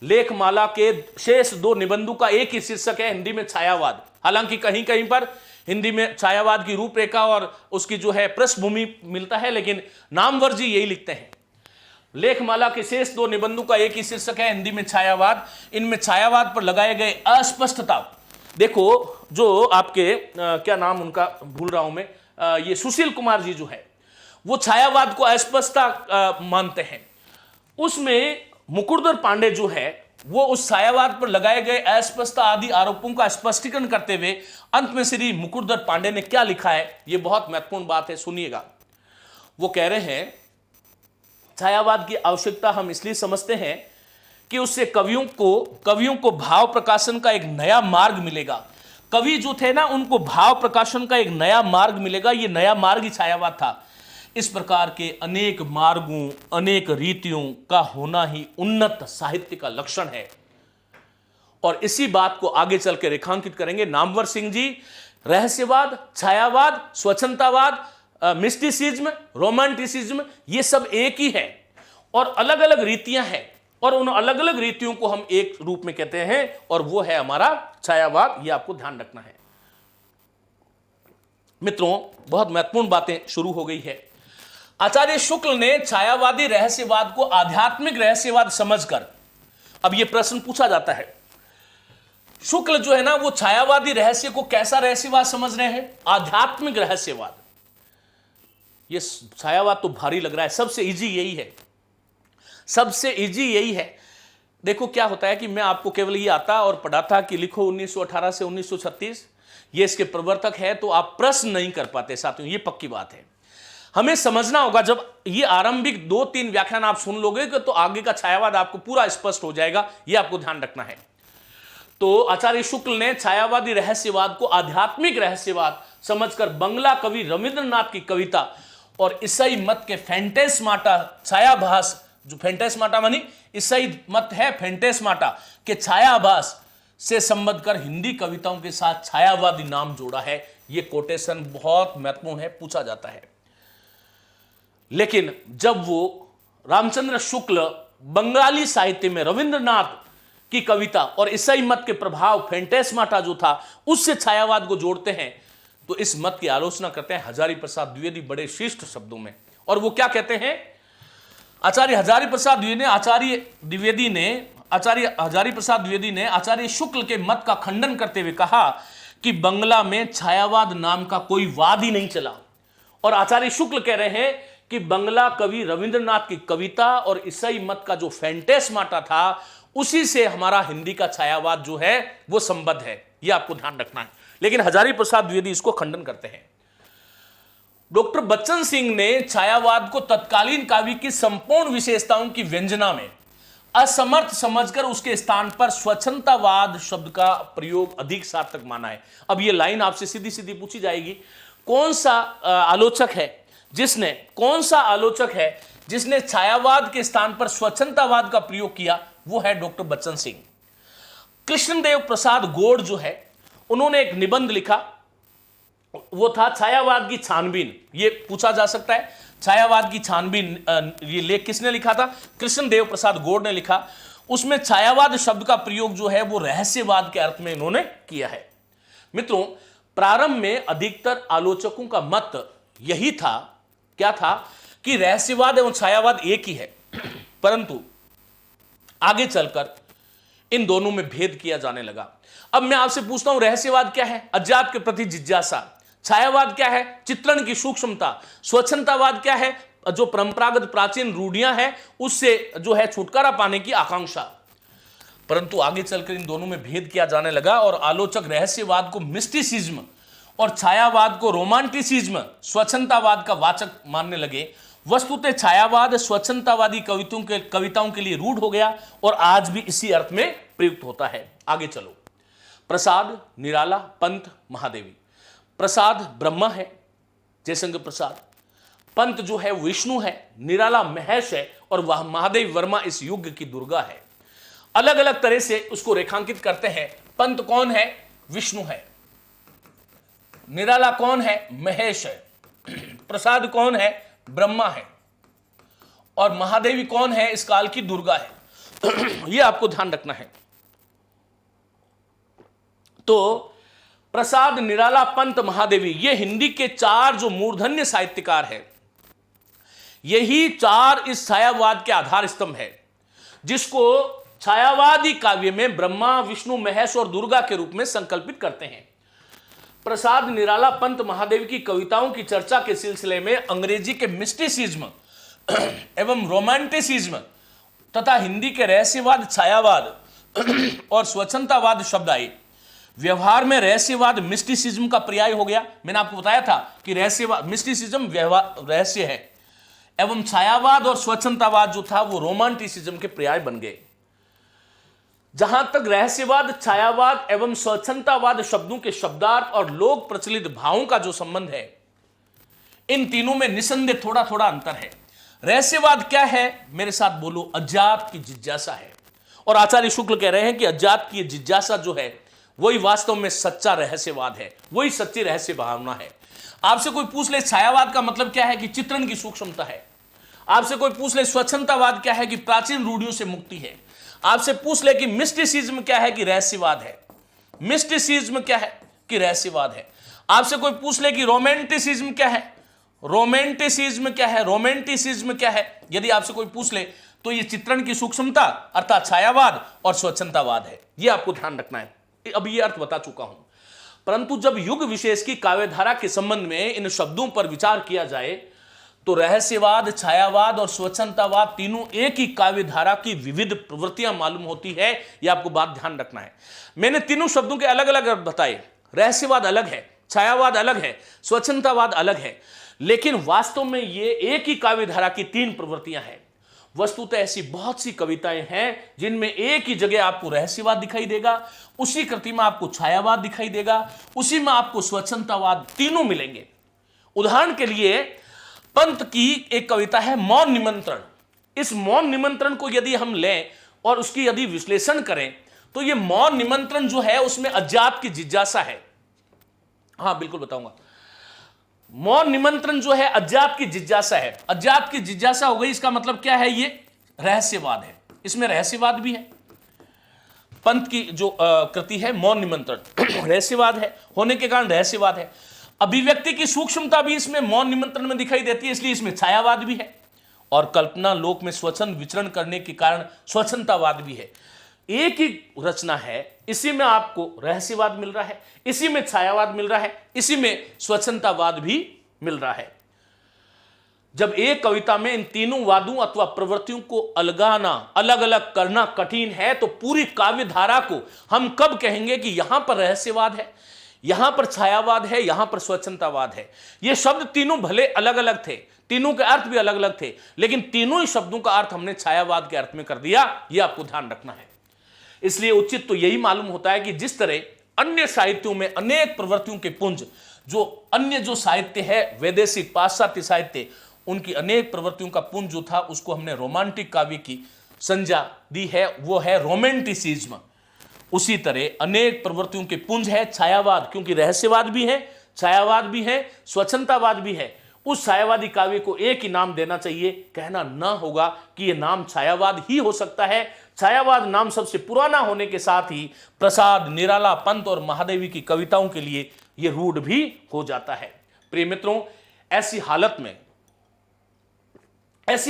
लेखमाला के शेष 2 निबंधों का एक ही शीर्षक है हिंदी में छायावाद। हालांकि कहीं कहीं पर हिंदी में छायावाद की रूपरेखा और उसकी जो है पृष्ठभूमि मिलता है, लेकिन नामवर जी यही लिखते हैं। लेखमाला के शेष 2 निबंधों का एक ही शीर्षक है हिंदी में छायावाद। इनमें छायावाद पर लगाए गए अस्पष्टता, देखो जो आपके क्या नाम उनका भूल रहा हूं मैं, ये सुशील कुमार जी जो है वो छायावाद को अस्पष्टता मानते हैं। उसमें मुकुटधर पांडे जो है वो उस छायावाद पर लगाए गए अस्पष्टता आदि आरोपों का स्पष्टीकरण करते हुए अंत में श्री मुकुटधर पांडे ने क्या लिखा है, ये बहुत महत्वपूर्ण बात है, सुनिएगा। वो कह रहे हैं छायावाद की आवश्यकता हम इसलिए समझते हैं कि उससे कवियों को भाव प्रकाशन का एक नया मार्ग मिलेगा। कवि जो थे ना उनको भाव प्रकाशन का एक नया मार्ग मिलेगा। ये नया मार्ग ही छायावाद था। इस प्रकार के अनेक मार्गों, अनेक रीतियों का होना ही उन्नत साहित्य का लक्षण है। और इसी बात को आगे चल के रेखांकित करेंगे नामवर सिंह जी। रहस्यवाद, छायावाद, स्वच्छंदतावाद, मिस्टिसिज्म, रोमांटिसिज्म, ये सब एक ही है और अलग अलग रीतियां हैं, और उन अलग अलग रीतियों को हम एक रूप में कहते हैं और वो है हमारा छायावाद। ये आपको ध्यान रखना है। मित्रों, बहुत महत्वपूर्ण बातें शुरू हो गई है। आचार्य शुक्ल ने छायावादी रहस्यवाद को आध्यात्मिक रहस्यवाद समझकर, अब यह प्रश्न पूछा जाता है, शुक्ल जो है ना वो छायावादी रहस्य को कैसा रहस्यवाद समझ रहे हैं? आध्यात्मिक रहस्यवाद। ये छायावाद तो भारी लग रहा है, सबसे इजी यही है, सबसे इजी यही है। देखो क्या होता है कि मैं आपको केवल ये आता और पढ़ाता कि लिखो 1918 से 1936, ये इसके प्रवर्तक है, तो आप प्रश्न नहीं कर पाते साथियों, ये पक्की बात है। हमें समझना होगा, जब ये आरंभिक 2-3 व्याख्यान आप सुन लोगे तो आगे का छायावाद आपको पूरा स्पष्ट हो जाएगा। ये आपको ध्यान रखना है। तो आचार्य शुक्ल ने छायावादी रहस्यवाद को आध्यात्मिक रहस्यवाद समझकर बंगला कवि रविंद्रनाथ की कविता और ईसाई मत के फैंटेस्माटा छायाभास, जो फैंटेस्माटा मानी ईसाई मत है, फैंटेस्माटा के छायाभास से संबंध कर हिंदी कविताओं के साथ छायावादी नाम जोड़ा है। यह कोटेशन बहुत महत्वपूर्ण है, पूछा जाता है। लेकिन जब वो रामचंद्र शुक्ल बंगाली साहित्य में रविंद्रनाथ की कविता और ईसाई मत के प्रभाव फैंटेस्माटा जो था उससे छायावाद को जोड़ते हैं, तो इस मत की आलोचना करते हैं हजारी प्रसाद द्विवेदी बड़े शिष्ट शब्दों में। और वो क्या कहते हैं? आचार्य हजारी प्रसाद द्विवेदी ने आचार्य शुक्ल के मत का खंडन करते हुए कहा कि बंगला में छायावाद नाम का कोई वाद ही नहीं चला। और आचार्य शुक्ल कह रहे हैं कि बंगला कवि रविंद्रनाथ की कविता और ईसाई मत का जो फैंटेस्माटा था उसी से हमारा हिंदी का छायावाद जो है वो संबद्ध है। यह आपको ध्यान रखना है। लेकिन हजारी प्रसाद द्विवेदी इसको खंडन करते हैं। डॉक्टर बच्चन सिंह ने छायावाद को तत्कालीन काव्य की संपूर्ण विशेषताओं की व्यंजना में असमर्थ समझकर उसके स्थान पर स्वच्छंदतावाद शब्द का प्रयोग अधिक सार्थक माना है। अब यह लाइन आपसे सीधी सीधी पूछी जाएगी, कौन सा आलोचक है जिसने छायावाद के स्थान पर स्वच्छंदतावाद का प्रयोग किया? वो है डॉक्टर बच्चन सिंह। कृष्णदेव प्रसाद गौड़ जो है उन्होंने एक निबंध लिखा वो था छायावाद की छानबीन। ये पूछा जा सकता है, छायावाद की छानबीन ये लेख किसने लिखा था? कृष्णदेव प्रसाद गौड़ ने लिखा। उसमें छायावाद शब्द का प्रयोग जो है वो रहस्यवाद के अर्थ में इन्होंने किया है। मित्रों, प्रारंभ में अधिकतर आलोचकों का मत यही था, क्या था, कि रहस्यवाद एवं छायावाद एक ही है, परंतु आगे चलकर इन दोनों में भेद किया जाने लगा। अब मैं आपसे पूछता हूं, रहस्यवाद क्या है? अज्ञात के प्रति जिज्ञासा। छायावाद क्या है? चित्रण की सूक्ष्मता। स्वच्छंदतावाद क्या है? जो परंपरागत प्राचीन रूढ़ियां हैं उससे जो है छुटकारा पाने की आकांक्षा। परंतु आगे चलकर इन दोनों में भेद किया जाने लगा और आलोचक रहस्यवाद को मिस्टिसिज्म और छायावाद को रोमांटिसिज्म, स्वच्छंदतावाद का वाचक मानने लगे। वस्तुतः छायावाद स्वच्छंदतावादी कविताओं के लिए रूढ़ हो गया और आज भी इसी अर्थ में प्रयुक्त होता है। आगे चलो। प्रसाद, निराला, पंत, महादेवी। प्रसाद ब्रह्मा है, जयशंकर प्रसाद। पंत जो है विष्णु है, निराला महेश है और वह महादेवी वर्मा इस युग की दुर्गा है। अलग अलग तरह से उसको रेखांकित करते हैं। पंत कौन है? विष्णु है। निराला कौन है? महेश है। प्रसाद कौन है? ब्रह्मा है। और महादेवी कौन है? इस काल की दुर्गा है। यह आपको ध्यान रखना है। तो प्रसाद, निराला, पंत, महादेवी, ये हिंदी के चार जो मूर्धन्य साहित्यकार हैं, यही चार इस छायावाद के आधार स्तंभ है, जिसको छायावादी काव्य में ब्रह्मा, विष्णु, महेश और दुर्गा के रूप में संकल्पित करते हैं। प्रसाद, निराला, पंत, महादेव की कविताओं की चर्चा के सिलसिले में अंग्रेजी के मिस्टिसिज्म एवं रोमांटिसिज्म तथा हिंदी के रहस्यवाद, छायावाद और स्वच्छंदतावाद शब्द आए। व्यवहार में रहस्यवाद मिस्टिसिज्म का पर्याय हो गया। मैंने आपको बताया था कि रहस्यवाद, मिस्टिसिज्म रहस्य है, एवं छायावाद और स्वच्छंदतावाद जो था वो रोमांटिसिज्म के पर्याय बन गए। जहां तक रहस्यवाद, छायावाद एवं स्वच्छंदतावाद शब्दों के शब्दार्थ और लोक प्रचलित भावों का जो संबंध है, इन तीनों में निसंदेह थोड़ा थोड़ा अंतर है। रहस्यवाद क्या है? मेरे साथ बोलो, अज्ञात की जिज्ञासा है। और आचार्य शुक्ल कह रहे हैं कि अज्ञात की जिज्ञासा जो है वही वास्तव में सच्चा रहस्यवाद है, वही सच्ची रहस्य भावना है। आपसे कोई पूछ ले छायावाद का मतलब क्या है? कि चित्रण की सूक्ष्मता है। आपसे कोई पूछ ले स्वच्छंदतावाद क्या है? कि प्राचीन रूढ़ियों से मुक्ति है। आपसे पूछ ले कि मिस्टिसिज्म क्या है? कि रहस्यवाद है। मिस्टिसिज्म क्या है? कि रहस्यवाद है। आपसे कोई पूछ ले कि रोमांटिसिज्म क्या है? रोमांटिसिज्म क्या है? रोमांटिसिज्म क्या है? यदि आपसे कोई पूछ ले तो ये चित्रण की सूक्ष्मता अर्थात छायावाद और स्वच्छंदतावाद है। ये आपको ध्यान रखना है। अब ये अर्थ बता चुका हूं, परंतु जब युग विशेष की काव्यधारा के संबंध में इन शब्दों पर विचार किया जाए तो रहस्यवाद, छायावाद और स्वच्छंदतावाद तीनों एक ही काव्यधारा की विविध प्रवृत्तियां मालूम होती है। यह आपको बात ध्यान रखना है। मैंने तीनों शब्दों के अलग अलग अर्थ बताए। रहस्यवाद अलग है, छायावाद अलग है, स्वच्छंदतावाद अलग है, लेकिन वास्तव में ये एक ही काव्यधारा की तीन प्रवृत्तियां हैं। वस्तुतः ऐसी बहुत सी कविताएं हैं जिनमें एक ही जगह आपको रहस्यवाद दिखाई देगा, उसी कृति में आपको छायावाद दिखाई देगा, उसी में आपको स्वच्छंदतावाद, तीनों मिलेंगे। उदाहरण के लिए पंत की एक कविता है मौन निमंत्रण। इस मौन निमंत्रण को यदि हम लें और उसकी यदि विश्लेषण करें तो यह मौन निमंत्रण जो है उसमें अज्ञात की जिज्ञासा है। हाँ बिल्कुल बताऊंगा। मौन निमंत्रण जो है अज्ञात की जिज्ञासा है। अज्ञात की जिज्ञासा हो गई, इसका मतलब क्या है? ये रहस्यवाद है। इसमें रहस्यवाद भी है। पंत की जो कृति है मौन निमंत्रण रहस्यवाद है, होने के कारण रहस्यवाद है। अभिव्यक्ति की सूक्ष्मता भी इसमें मौन निमंत्रण में दिखाई देती है, इसलिए इसमें छायावाद भी है। और कल्पना लोक में स्वच्छंद विचरण करने के कारण स्वच्छंदतावाद भी है। एक ही रचना है, इसी में आपको रहस्यवाद मिल रहा है, इसी में छायावाद मिल रहा है, इसी में स्वच्छंदतावाद भी मिल रहा है। जब एक कविता में इन तीनों वादों अथवा प्रवृत्तियों को अलगाना, अलग अलग करना कठिन है, तो पूरी काव्य धारा को हम कब कहेंगे कि यहां पर रहस्यवाद है, यहां पर छायावाद है, यहां पर स्वच्छंदतावाद है? ये शब्द तीनों भले अलग अलग थे, तीनों के अर्थ भी अलग अलग थे, लेकिन तीनों ही शब्दों का अर्थ हमने छायावाद के अर्थ में कर दिया। यह आपको ध्यान रखना है। इसलिए उचित तो यही मालूम होता है कि जिस तरह अन्य साहित्यों में अनेक प्रवृत्तियों के पुंज, जो अन्य जो साहित्य है वैदेशिक पाश्चात्य साहित्य, उनकी अनेक प्रवृत्तियों का पुंज जो था उसको हमने रोमांटिक काव्य की संज्ञा दी है, वो है रोमांटिसिज्म। उसी तरह अनेक प्रवृत्तियों के पुंज है छायावाद, क्योंकि रहस्यवाद भी है, छायावाद भी है, स्वच्छंदतावाद भी है। उस छायावादी काव्य को एक ही नाम देना चाहिए, कहना ना होगा कि यह नाम छायावाद ही हो सकता है। छायावाद नाम सबसे पुराना होने के साथ ही प्रसाद, निराला, पंत और महादेवी की कविताओं के लिए यह रूढ़ भी हो जाता है। प्रिय मित्रों, ऐसी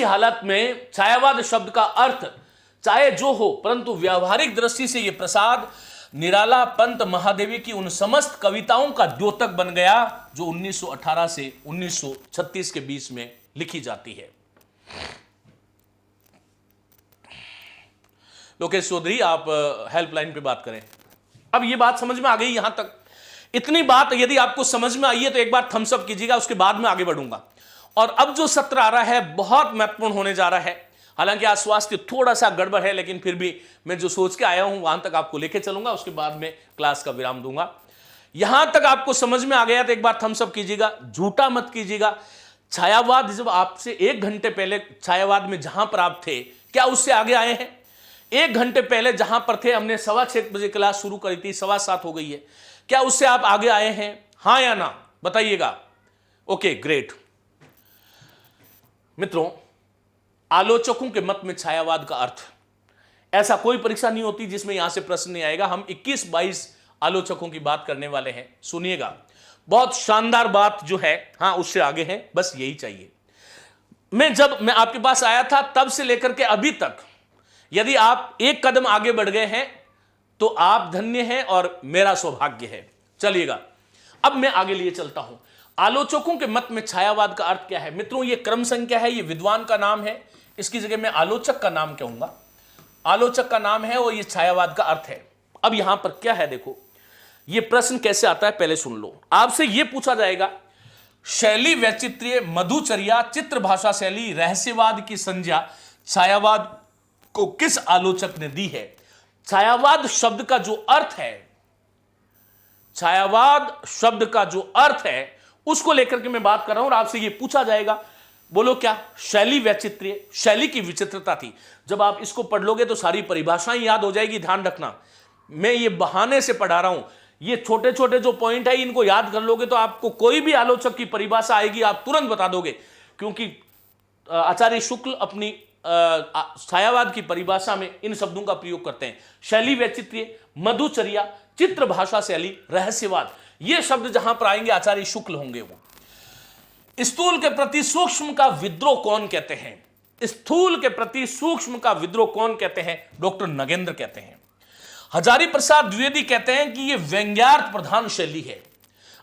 हालत में छायावाद शब्द का अर्थ चाहे जो हो, परंतु व्यावहारिक दृष्टि से यह प्रसाद, निराला, पंत, महादेवी की उन समस्त कविताओं का द्योतक बन गया जो 1918 से 1936 के बीच में लिखी जाती है। लोकेश चौधरी, आप हेल्पलाइन पे बात करें। अब ये बात समझ में आ गई यहां तक? इतनी बात यदि आपको समझ में आई है तो एक बार थम्स अप कीजिएगा, उसके बाद में आगे बढ़ूंगा। और अब जो सत्र आ रहा है बहुत महत्वपूर्ण होने जा रहा है। हालांकि आज स्वास्थ्य थोड़ा सा गड़बड़ है, लेकिन फिर भी मैं जो सोच के आया हूं वहां तक आपको लेके चलूंगा, उसके बाद में क्लास का विराम दूंगा। यहां तक आपको समझ में आ गया तो एक बार थम्स अप कीजिएगा, झूठा मत कीजिएगा। छायावाद, जब आपसे 1 घंटे पहले छायावाद में जहां पर आप थे, क्या उससे आगे आए हैं? 1 घंटे पहले जहां पर थे, हमने 6:15 बजे क्लास शुरू करी थी, 7:15 हो गई है। क्या उससे आप आगे आए हैं? हां या ना बताइएगा। Okay, great. मित्रों, आलोचकों के मत में छायावाद का अर्थ, ऐसा कोई परीक्षा नहीं होती जिसमें यहां से प्रश्न नहीं आएगा। हम 21-22 आलोचकों की बात करने वाले हैं, सुनिएगा। बहुत शानदार बात जो है, हां उससे आगे है, बस यही चाहिए। जब मैं आपके पास आया था तब से लेकर के अभी तक यदि आप एक कदम आगे बढ़ गए हैं तो आप धन्य हैं और मेरा सौभाग्य है। चलिएगा, अब मैं आगे लिए चलता हूं। आलोचकों के मत में छायावाद का अर्थ क्या है? मित्रों, यह क्रम संख्या है, यह विद्वान का नाम है, इसकी जगह मैं आलोचक का नाम कहूंगा। आलोचक का नाम है और यह छायावाद का अर्थ है। अब यहां पर क्या है, देखो यह प्रश्न कैसे आता है, पहले सुन लो। आपसे यह पूछा जाएगा, शैली, वैचित्र्य, मधुचर्या, चित्र भाषा शैली, रहस्यवाद की संज्ञा छायावाद को किस आलोचक ने दी है? छायावाद शब्द का जो अर्थ है, छायावाद शब्द का जो अर्थ है उसको लेकर के मैं बात कर रहा हूं और आपसे यह पूछा जाएगा, बोलो क्या? शैली, वैचित्र्य, शैली की विचित्रता थी। जब आप इसको पढ़ लोगे तो सारी परिभाषाएं याद हो जाएगी। ध्यान रखना, मैं ये बहाने से पढ़ा रहा हूं। ये छोटे छोटे जो पॉइंट है इनको याद कर लोगे तो आपको कोई भी आलोचक की परिभाषा आएगी आप तुरंत बता दोगे, क्योंकि आचार्य शुक्ल अपनी छायावाद की परिभाषा में इन शब्दों का प्रयोग करते हैं। शैली, वैचित्र्य, मधुचर्या, चित्र भाषा शैली, रहस्यवाद, ये शब्द जहां पर आएंगे आचार्य शुक्ल होंगे। वो स्थूल के प्रति सूक्ष्म का विद्रोह कौन कहते हैं? स्थूल के प्रति सूक्ष्म का विद्रोह कौन कहते हैं? डॉक्टर नगेंद्र कहते हैं। हजारी प्रसाद द्विवेदी कहते हैं कि यह व्यंग्यार्थ प्रधान शैली है।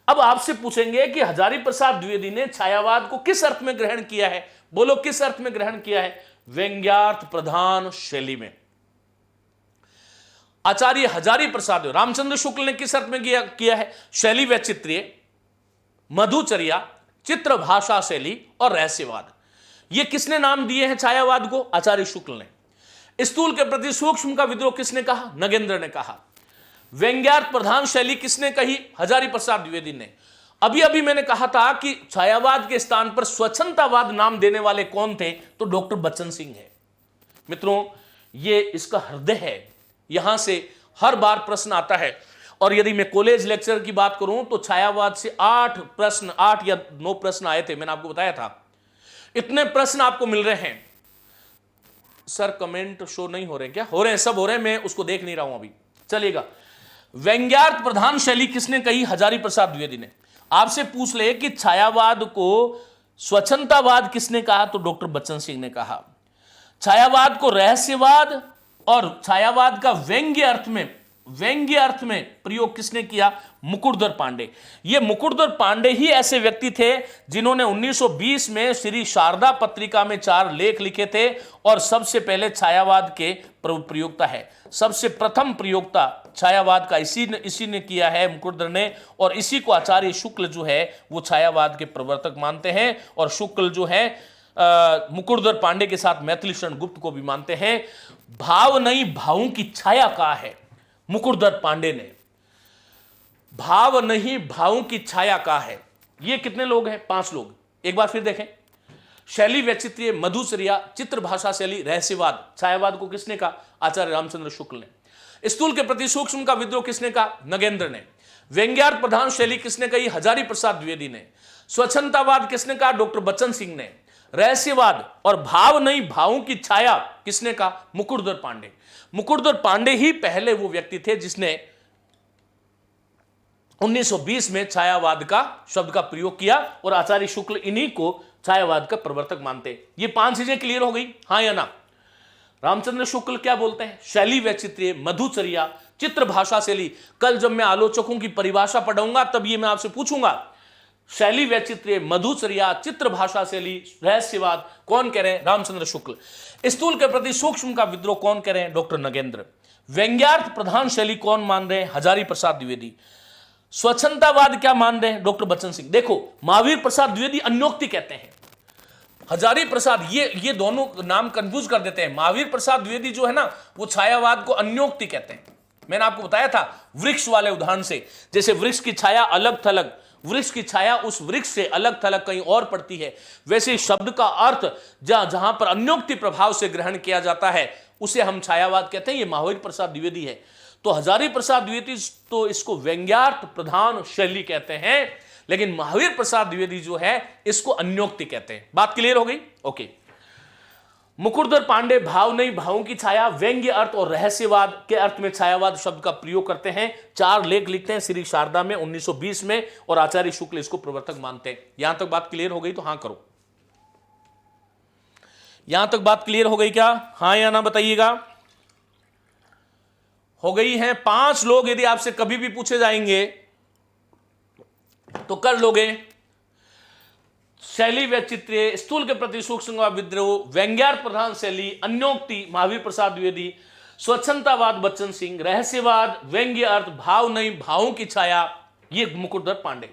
अब आपसे पूछेंगे कि हजारी प्रसाद द्विवेदी ने छायावाद को किस अर्थ में ग्रहण किया है? बोलो, किस अर्थ में ग्रहण किया है? व्यंग्यार्थ प्रधान शैली में। आचार्य हजारी प्रसाद रामचंद्र शुक्ल ने किस अर्थ में किया है? शैली, वैचित्र्य, मधुचर्या, चित्र भाषा शैली और रहस्यवाद। ये किसने नाम दिए हैं छायावाद को? आचार्य शुक्ल ने। स्थूल के प्रति सूक्ष्म का विद्रोह किसने कहा? नगेंद्र ने कहा। व्यंग्यार्थ प्रधान शैली किसने कही? हजारी प्रसाद द्विवेदी ने। अभी अभी मैंने कहा था कि छायावाद के स्थान पर स्वच्छंदतावाद नाम देने वाले कौन थे? तो डॉक्टर बच्चन सिंह है। मित्रों, ये इसका हृदय है, यहां से हर बार प्रश्न आता है। और यदि मैं कॉलेज लेक्चर की बात करूं तो छायावाद से 8 या 9 प्रश्न आए थे, मैंने आपको बताया था। इतने प्रश्न आपको मिल रहे हैं। सर कमेंट शो नहीं हो रहे क्या? हो रहे हैं, सब हो रहे हैं, मैं उसको देख नहीं रहा हूं अभी। चलिएगा, व्यंग्यार्थ प्रधान शैली किसने कही? हजारी प्रसाद द्विवेदी ने। आपसे पूछ ले कि छायावाद को स्वच्छंदतावाद किसने कहा? तो डॉक्टर बच्चन सिंह ने कहा। छायावाद को रहस्यवाद और छायावाद का व्यंग्य अर्थ में प्रयोग किसने किया? मुकुटधर पांडे। ये मुकुटधर पांडे ही ऐसे व्यक्ति थे जिन्होंने 1920 में श्री शारदा पत्रिका में 4 लेख लिखे थे और सबसे पहले छायावाद के प्रयोक्ता है। सबसे प्रथम प्रयोक्ता छायावाद का इसी ने किया है, मुकुटधर ने। और इसी को आचार्य शुक्ल जो है वो छायावाद के प्रवर्तक मानते हैं। और शुक्ल जो है मुकुटधर पांडे के साथ मैथिली शरण गुप्त को भी मानते हैं। भाव नहीं भावों की छाया कहा है मुकुटधर पांडे ने। भाव नहीं भावों की छाया कहा है। ये कितने लोग हैं? 5 लोग। एक बार फिर देखें, शैली, वैचित्र्य, मधुचर्या, चित्र भाषा शैली, रहस्यवाद। छायावाद को किसने कहा? आचार्य रामचंद्र शुक्ल ने। स्थूल के प्रति सूक्ष्म का विद्रोह किसने कहा? नगेंद्र ने। व्यंग्यार्थ प्रधान शैली किसने कही? हजारी प्रसाद द्विवेदी ने। स्वच्छंदतावाद किसने कहा? डॉक्टर बच्चन सिंह ने। रहस्यवाद और भाव नहीं भावों की छाया किसने कहा? मुकुटधर पांडे। मुकुटधर पांडे ही पहले वो व्यक्ति थे जिसने 1920 में छायावाद का शब्द का प्रयोग किया, और आचार्य शुक्ल इन्हीं को छायावाद का प्रवर्तक मानते। ये 5 चीजें क्लियर हो गई, हां या ना? रामचंद्र शुक्ल क्या बोलते हैं? शैली वैचित्र्य, मधुचर्या, चित्र भाषा शैली। कल जब मैं आलोचकों की परिभाषा पढ़ाऊंगा तब ये मैं आपसे पूछूंगा, शैली वैचित्र्य, मधुचर्या, चित्र भाषा शैली, रहस्यवाद कौन कह रहे हैं? रामचंद्र शुक्ल। स्थूल के प्रति सूक्ष्म का विद्रोह कौन कह रहे हैं? डॉक्टर नगेंद्र। व्यंग्यार्थ प्रधान शैली कौन मान रहे हैं? हजारी प्रसाद द्विवेदी। स्वच्छंदतावाद क्या मान रहे हैं? डॉक्टर बच्चन सिंह। देखो, महावीर प्रसाद द्विवेदी अन्योक्ति कहते हैं, हजारी प्रसाद, ये दोनों नाम कंफ्यूज कर देते हैं। महावीर प्रसाद द्विवेदी जो है ना, वो छायावाद को अन्योक्ति कहते हैं। मैंने आपको बताया था वृक्ष वाले उदाहरण से, जैसे वृक्ष की छाया अलग थलग, वृक्ष की छाया उस वृक्ष से अलग थलग कहीं और पड़ती है, वैसे शब्द का अर्थ जहां पर अन्योक्ति प्रभाव से ग्रहण किया जाता है उसे हम छायावाद कहते हैं। ये महावीर प्रसाद द्विवेदी है। तो हजारी प्रसाद द्विवेदी तो इसको व्यंग्यार्थ प्रधान शैली कहते हैं, लेकिन महावीर प्रसाद द्विवेदी जो है इसको अन्योक्ति कहते हैं। बात क्लियर हो गई? ओके। मुकुटधर पांडे भाव नहीं भावों की छाया, व्यंग्य अर्थ और रहस्यवाद के अर्थ में छायावाद शब्द का प्रयोग करते हैं। 4 लेख लिखते हैं श्री शारदा में 1920 में, और आचार्य शुक्ल इसको प्रवर्तक मानते हैं। यहां तक बात क्लियर हो गई तो हां करो। यहां तक बात क्लियर हो गई क्या? हां या ना बताइएगा। हो गई हैं 5 लोग। यदि आपसे कभी भी पूछे जाएंगे तो कर लोगे। शैली वैचित्र्य, स्थूल के प्रति सूक्ष्म का विद्रोह, व्यंग्यार्थ प्रधान शैली, अन्योक्ति महावीर प्रसाद द्विवेदी, स्वच्छंदतावाद बच्चन सिंह, रहस्यवाद, व्यंग्य अर्थ, भाव नहीं भावों की छाया, ये मुकुटधर पांडे।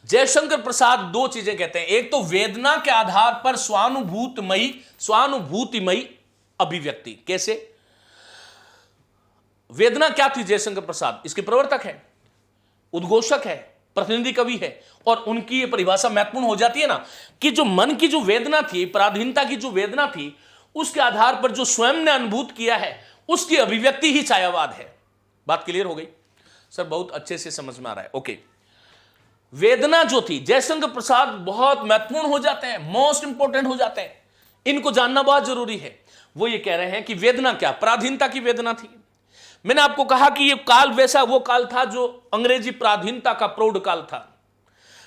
जयशंकर प्रसाद 2 चीजें कहते हैं। एक तो वेदना के आधार पर स्वानुभूतिमयी अभिव्यक्ति। कैसे? वेदना क्या थी? जयशंकर प्रसाद इसके प्रवर्तक है, उद्घोषक है, प्रतिनिधि कवि है, और उनकी ये परिभाषा महत्वपूर्ण हो जाती है ना कि जो मन की जो वेदना थी, पराधीनता की जो वेदना थी, उसके आधार पर जो स्वयं ने अनुभूत किया है उसकी अभिव्यक्ति ही छायावाद है। बात क्लियर हो गई? सर बहुत अच्छे से समझ में आ रहा है। ओके। वेदना जो थी, जयशंकर प्रसाद बहुत महत्वपूर्ण हो जाते हैं, मोस्ट इंपोर्टेंट हो जाते हैं, इनको जानना बहुत जरूरी है। वो ये कह रहे हैं कि वेदना क्या? पराधीनता की वेदना थी। मैंने आपको कहा कि ये काल वैसा वो काल था जो अंग्रेजी पराधीनता का प्रौढ़ काल था,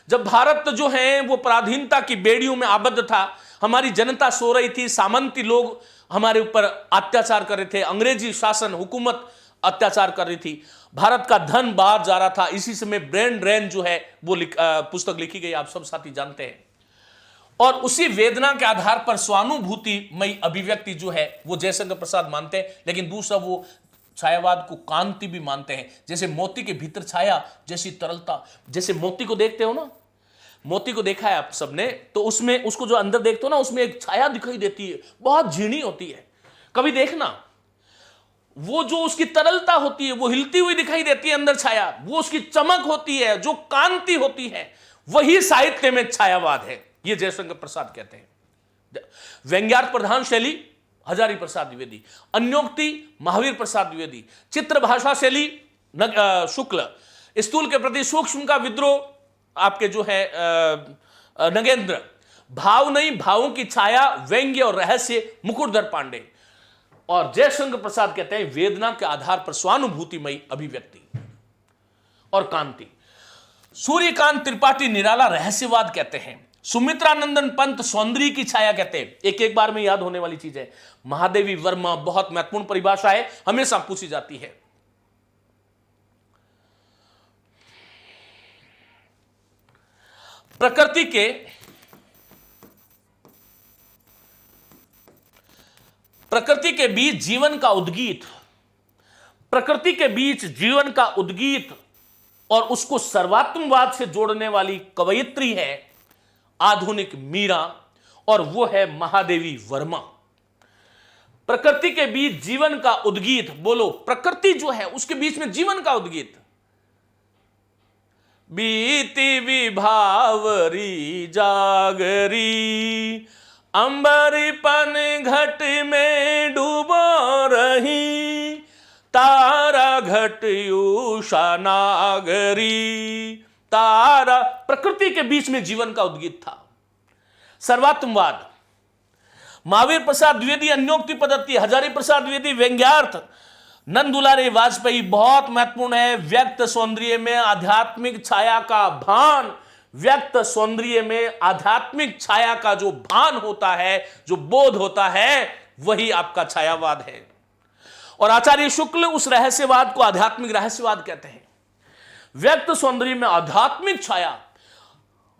जब भारत जो है वो पराधीनता की बेड़ियों में आबद्ध था। हमारी जनता सो रही थी, सामंती लोग हमारे ऊपर अत्याचार कर रहे थे, अंग्रेजी शासन हुकूमत अत्याचार कर रही थी, भारत का धन बाहर जा रहा था। इसी समय ब्रेन ड्रेन जो है वो पुस्तक लिखी गई, आप सब साथी जानते हैं। और उसी वेदना के आधार पर स्वानुभूतिमयी अभिव्यक्ति जो है वो जयशंकर प्रसाद मानते हैं। लेकिन दूसरा वो छायावाद को कांति भी मानते हैं। जैसे मोती के भीतर छाया जैसी तरलता, जैसे मोती को देखते हो ना, मोती को देखा है आप सबने, तो उसमें उसको जो अंदर देखते हो ना, उसमें एक छाया दिखाई देती है, बहुत झीणी होती है। कभी देखना, वो जो उसकी तरलता होती है वो हिलती हुई दिखाई देती है, अंदर छाया, वो उसकी चमक होती है, जो कांति होती है, वही साहित्य में छायावाद है। ये जयशंकर प्रसाद कहते हैं। व्यंग्यार्थ प्रधान शैली हजारी प्रसाद द्विवेदी, अन्योक्ति महावीर प्रसाद द्विवेदी, चित्र भाषा शैली शुक्ल, स्थूल के प्रति सूक्ष्म का विद्रोह आपके जो है नगेंद्र, भाव नहीं भावों की छाया, व्यंग्य और रहस्य मुकुटधर पांडे, और जयशंकर प्रसाद कहते हैं वेदना के आधार पर स्वानुभूतिमयी अभिव्यक्ति और कांति। सूर्यकांत त्रिपाठी निराला रहस्यवाद कहते हैं। सुमित्रानंदन पंत सौंदर्य की छाया कहते हैं। एक एक बार में याद होने वाली चीज है। महादेवी वर्मा बहुत महत्वपूर्ण परिभाषा है, हमेशा पूछी जाती है। प्रकृति के बीच जीवन का उद्गीत, प्रकृति के बीच जीवन का उद्गीत और उसको सर्वात्मवाद से जोड़ने वाली कवयित्री है आधुनिक मीरा, और वो है महादेवी वर्मा। प्रकृति के बीच जीवन का उद्गीत, बोलो प्रकृति जो है उसके बीच में जीवन का उद्गीत। बीती विभावरी जागरी, अंबरी पन घट में डूबो रही, तारा घट प्रकटयूषा नागरी तारा। प्रकृति के बीच में जीवन का उद्गीत था। सर्वात्मवाद, महावीर प्रसाद द्विवेदी अन्योक्ति पद्धति, हजारी प्रसाद द्विवेदी व्यंग्यार्थ, नंद दुलारे वाजपेयी बहुत महत्वपूर्ण है। व्यक्त सौंदर्य में आध्यात्मिक छाया का भान, व्यक्त सौंदर्य में आध्यात्मिक छाया का जो भान होता है, जो बोध होता है, वही आपका छायावाद है। और आचार्य शुक्ल उस रहस्यवाद को आध्यात्मिक रहस्यवाद कहते हैं। व्यक्त सौंदर्य में आध्यात्मिक छाया,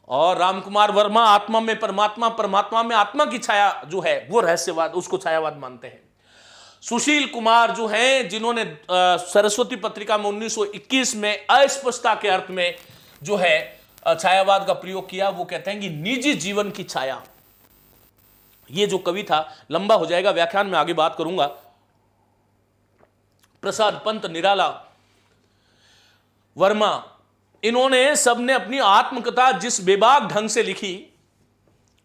और रामकुमार वर्मा आत्मा में परमात्मा, परमात्मा में आत्मा की छाया जो है वो रहस्यवाद, उसको छायावाद मानते हैं। सुशील कुमार जो हैं, जिन्होंने सरस्वती पत्रिका में 1921 में अस्पष्टता के अर्थ में जो है छायावाद का प्रयोग किया, वो कहते हैं कि निजी जीवन की छाया। ये जो कवि था, लंबा हो जाएगा, व्याख्यान में आगे बात करूंगा। प्रसाद पंत, निराला, वर्मा, इन्होंने सबने अपनी आत्मकथा जिस बेबाक ढंग से लिखी,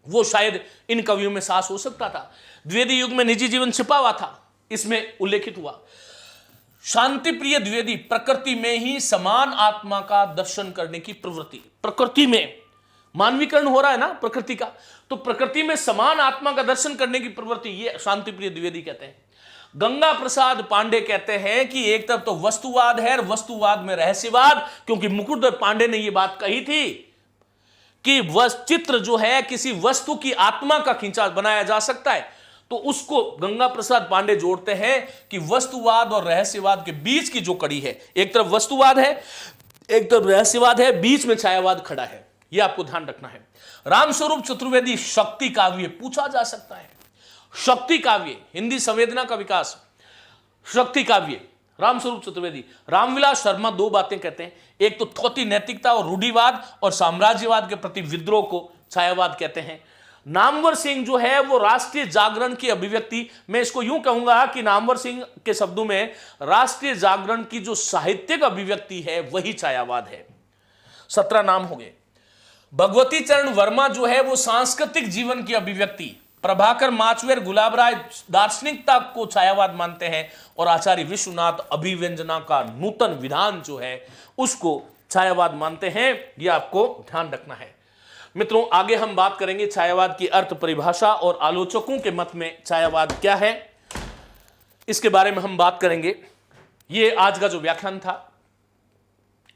वो शायद इन कवियों में साहस हो सकता था। द्विवेदी युग में निजी जीवन छिपा हुआ था, इसमें उल्लेखित हुआ। शांति प्रिय द्विवेदी, प्रकृति में ही समान आत्मा का दर्शन करने की प्रवृत्ति। प्रकृति में मानवीकरण हो रहा है ना प्रकृति का, तो प्रकृति में समान आत्मा का दर्शन करने की प्रवृत्ति, ये शांति प्रिय द्विवेदी कहते हैं। गंगा प्रसाद पांडे कहते हैं कि एक तरफ तो वस्तुवाद है, वस्तुवाद में रहस्यवाद, क्योंकि मुकुटधर पांडे ने यह बात कही थी कि चित्र जो है किसी वस्तु की आत्मा का खींचा बनाया जा सकता है, तो उसको गंगा प्रसाद पांडे जोड़ते हैं कि वस्तुवाद और रहस्यवाद के बीच की जो कड़ी है, एक तरफ वस्तुवाद है, एक तरफ रहस्यवाद है, बीच में छायावाद खड़ा है। यह आपको ध्यान रखना है। रामस्वरूप चतुर्वेदी, शक्ति काव्य पूछा जा सकता है। शक्ति काव्य, हिंदी संवेदना का विकास, शक्ति काव्य, रामस्वरूप चतुर्वेदी। रामविलास शर्मा दो बातें कहते हैं, एक तो थोती नैतिकता और रूढ़िवाद और साम्राज्यवाद के प्रति विद्रोह को छायावाद कहते हैं। नामवर सिंह जो है वो राष्ट्रीय जागरण की अभिव्यक्ति, मैं इसको यूं कहूंगा कि नामवर सिंह के शब्दों में राष्ट्रीय जागरण की जो साहित्यिक अभिव्यक्ति है वही छायावाद है। 17 नाम हो गए। भगवती चरण वर्मा जो है वो सांस्कृतिक जीवन की अभिव्यक्ति, प्रभाकर माचवेर, गुलाब राय दार्शनिकता को छायावाद मानते हैं, और आचार्य विश्वनाथ अभिव्यंजना का नूतन विधान जो है उसको छायावाद मानते हैं। यह आपको ध्यान रखना है। मित्रों, आगे हम बात करेंगे छायावाद की अर्थ परिभाषा और आलोचकों के मत में छायावाद क्या है, इसके बारे में हम बात करेंगे। यह आज का जो व्याख्यान था,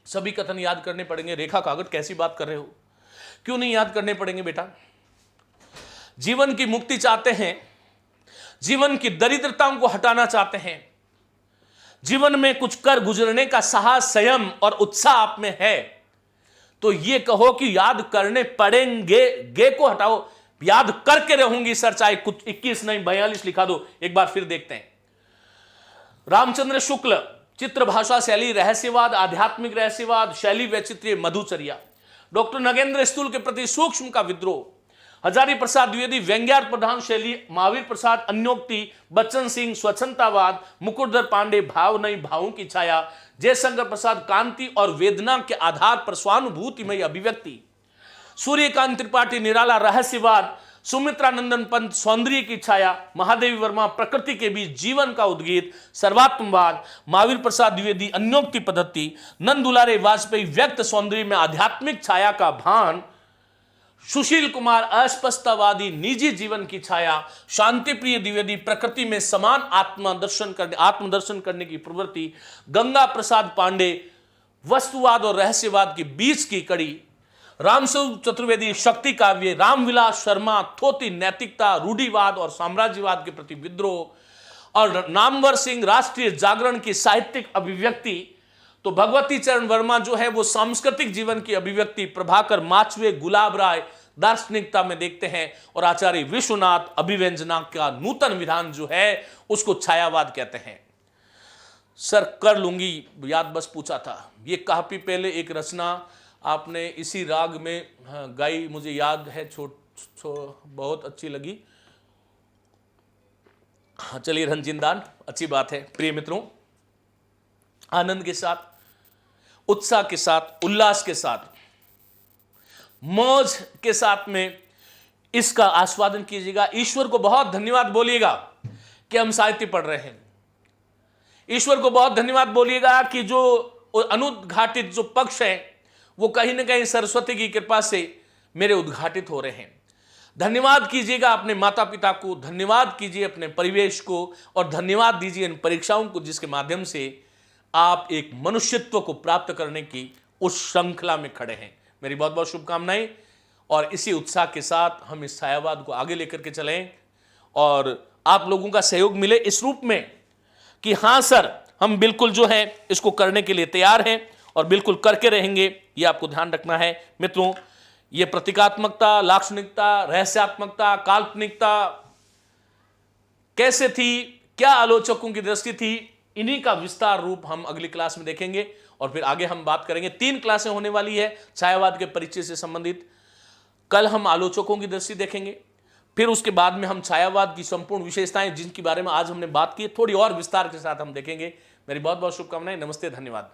सभी कथन याद करने पड़ेंगे। रेखा कागज, कैसी बात कर रहे हो? क्यों नहीं याद करने पड़ेंगे बेटा? जीवन की मुक्ति चाहते हैं, जीवन की दरिद्रताओं को हटाना चाहते हैं, जीवन में कुछ कर गुजरने का साहस, संयम और उत्साह आप में है, तो ये कहो कि याद करने पड़ेंगे, गे को हटाओ, याद करके रहूंगी सर, चाहे कुछ 21 नहीं 42 लिखा दो। एक बार फिर देखते हैं। रामचंद्र शुक्ल, चित्र भाषा शैली, रहस्यवाद, आध्यात्मिक रहस्यवाद, शैली वैचित्र्य, मधुचर्या। डॉक्टर नगेंद्र स्तूल के प्रति सूक्ष्म का विद्रोह। हजारी प्रसाद द्विवेदी, व्यंग्यार्थ प्रधान शैली। महावीर प्रसाद अन्योक्ति। बच्चन सिंह, स्वच्छंदतावाद। मुकुटधर पांडे, भाव नहीं भावों की छाया। जयशंकर प्रसाद, कांति और वेदना के आधार पर स्वानुभूतिमय अभिव्यक्ति। सूर्यकांत त्रिपाठी, निराला, रहस्यवाद। सुमित्रानंदन पंत, सौंदर्य की छाया। महादेवी वर्मा, प्रकृति के बीच जीवन का उद्गीत, सर्वात्मवाद। महावीर प्रसाद द्विवेदी, अन्योक्ति पद्धति। नंद दुलारे वाजपेयी, व्यक्त सौंदर्य में आध्यात्मिक छाया का भान। सुशील कुमार, अस्पष्टतावादी, निजी जीवन की छाया। शांति प्रिय द्विवेदी, प्रकृति में समान आत्मदर्शन करने की प्रवृत्ति। गंगा प्रसाद पांडे, वस्तुवाद और रहस्यवाद के बीच की कड़ी। रामस्वरूप चतुर्वेदी, शक्ति काव्य। रामविलास शर्मा, थोती नैतिकता, रूढ़िवाद और साम्राज्यवाद के प्रति विद्रोह। और नामवर सिंह, राष्ट्रीय जागरण की साहित्यिक अभिव्यक्ति। तो भगवती चरण वर्मा जो है वो सांस्कृतिक जीवन की अभिव्यक्ति। प्रभाकर माचवे, गुलाब राय दार्शनिकता में देखते हैं, और आचार्य विश्वनाथ अभिव्यंजना का नूतन विधान जो है उसको छायावाद कहते हैं। सर कर लूंगी, याद बस पूछा था। ये काफी पहले एक रचना आपने इसी राग में गाई, मुझे याद है, बहुत अच्छी लगी। हाँ चलिए, रंजिनदान, अच्छी बात है। प्रिय मित्रों, आनंद के साथ, उत्साह के साथ, उल्लास के साथ, मौज के साथ में इसका आस्वादन कीजिएगा। ईश्वर को बहुत धन्यवाद बोलिएगा कि हम साहित्य पढ़ रहे हैं। ईश्वर को बहुत धन्यवाद बोलिएगा कि जो अनुद्घाटित जो पक्ष है वो कहीं ना कहीं सरस्वती की कृपा से मेरे उद्घाटित हो रहे हैं। धन्यवाद कीजिएगा अपने माता पिता को, धन्यवाद कीजिए अपने परिवेश को, और धन्यवाद दीजिए इन परीक्षाओं को जिसके माध्यम से आप एक मनुष्यत्व को प्राप्त करने की उस श्रृंखला में खड़े हैं। मेरी बहुत बहुत शुभकामनाएं, और इसी उत्साह के साथ हम इस छायावाद को आगे लेकर के चलें और आप लोगों का सहयोग मिले इस रूप में कि हाँ सर, हम बिल्कुल जो है इसको करने के लिए तैयार हैं और बिल्कुल करके रहेंगे। ये आपको ध्यान रखना है मित्रों। ये प्रतीकात्मकता, लाक्षणिकता, रहस्यात्मकता, काल्पनिकता कैसे थी, क्या आलोचकों की दृष्टि थी, इन्हीं का विस्तार रूप हम अगली क्लास में देखेंगे और फिर आगे हम बात करेंगे। 3 क्लासें होने वाली है छायावाद के परिचय से संबंधित। कल हम आलोचकों की दृष्टि देखेंगे, फिर उसके बाद में हम छायावाद की संपूर्ण विशेषताएं जिनके बारे में आज हमने बात की थोड़ी और विस्तार के साथ हम देखेंगे। मेरी बहुत बहुत शुभकामनाएं। नमस्ते, धन्यवाद।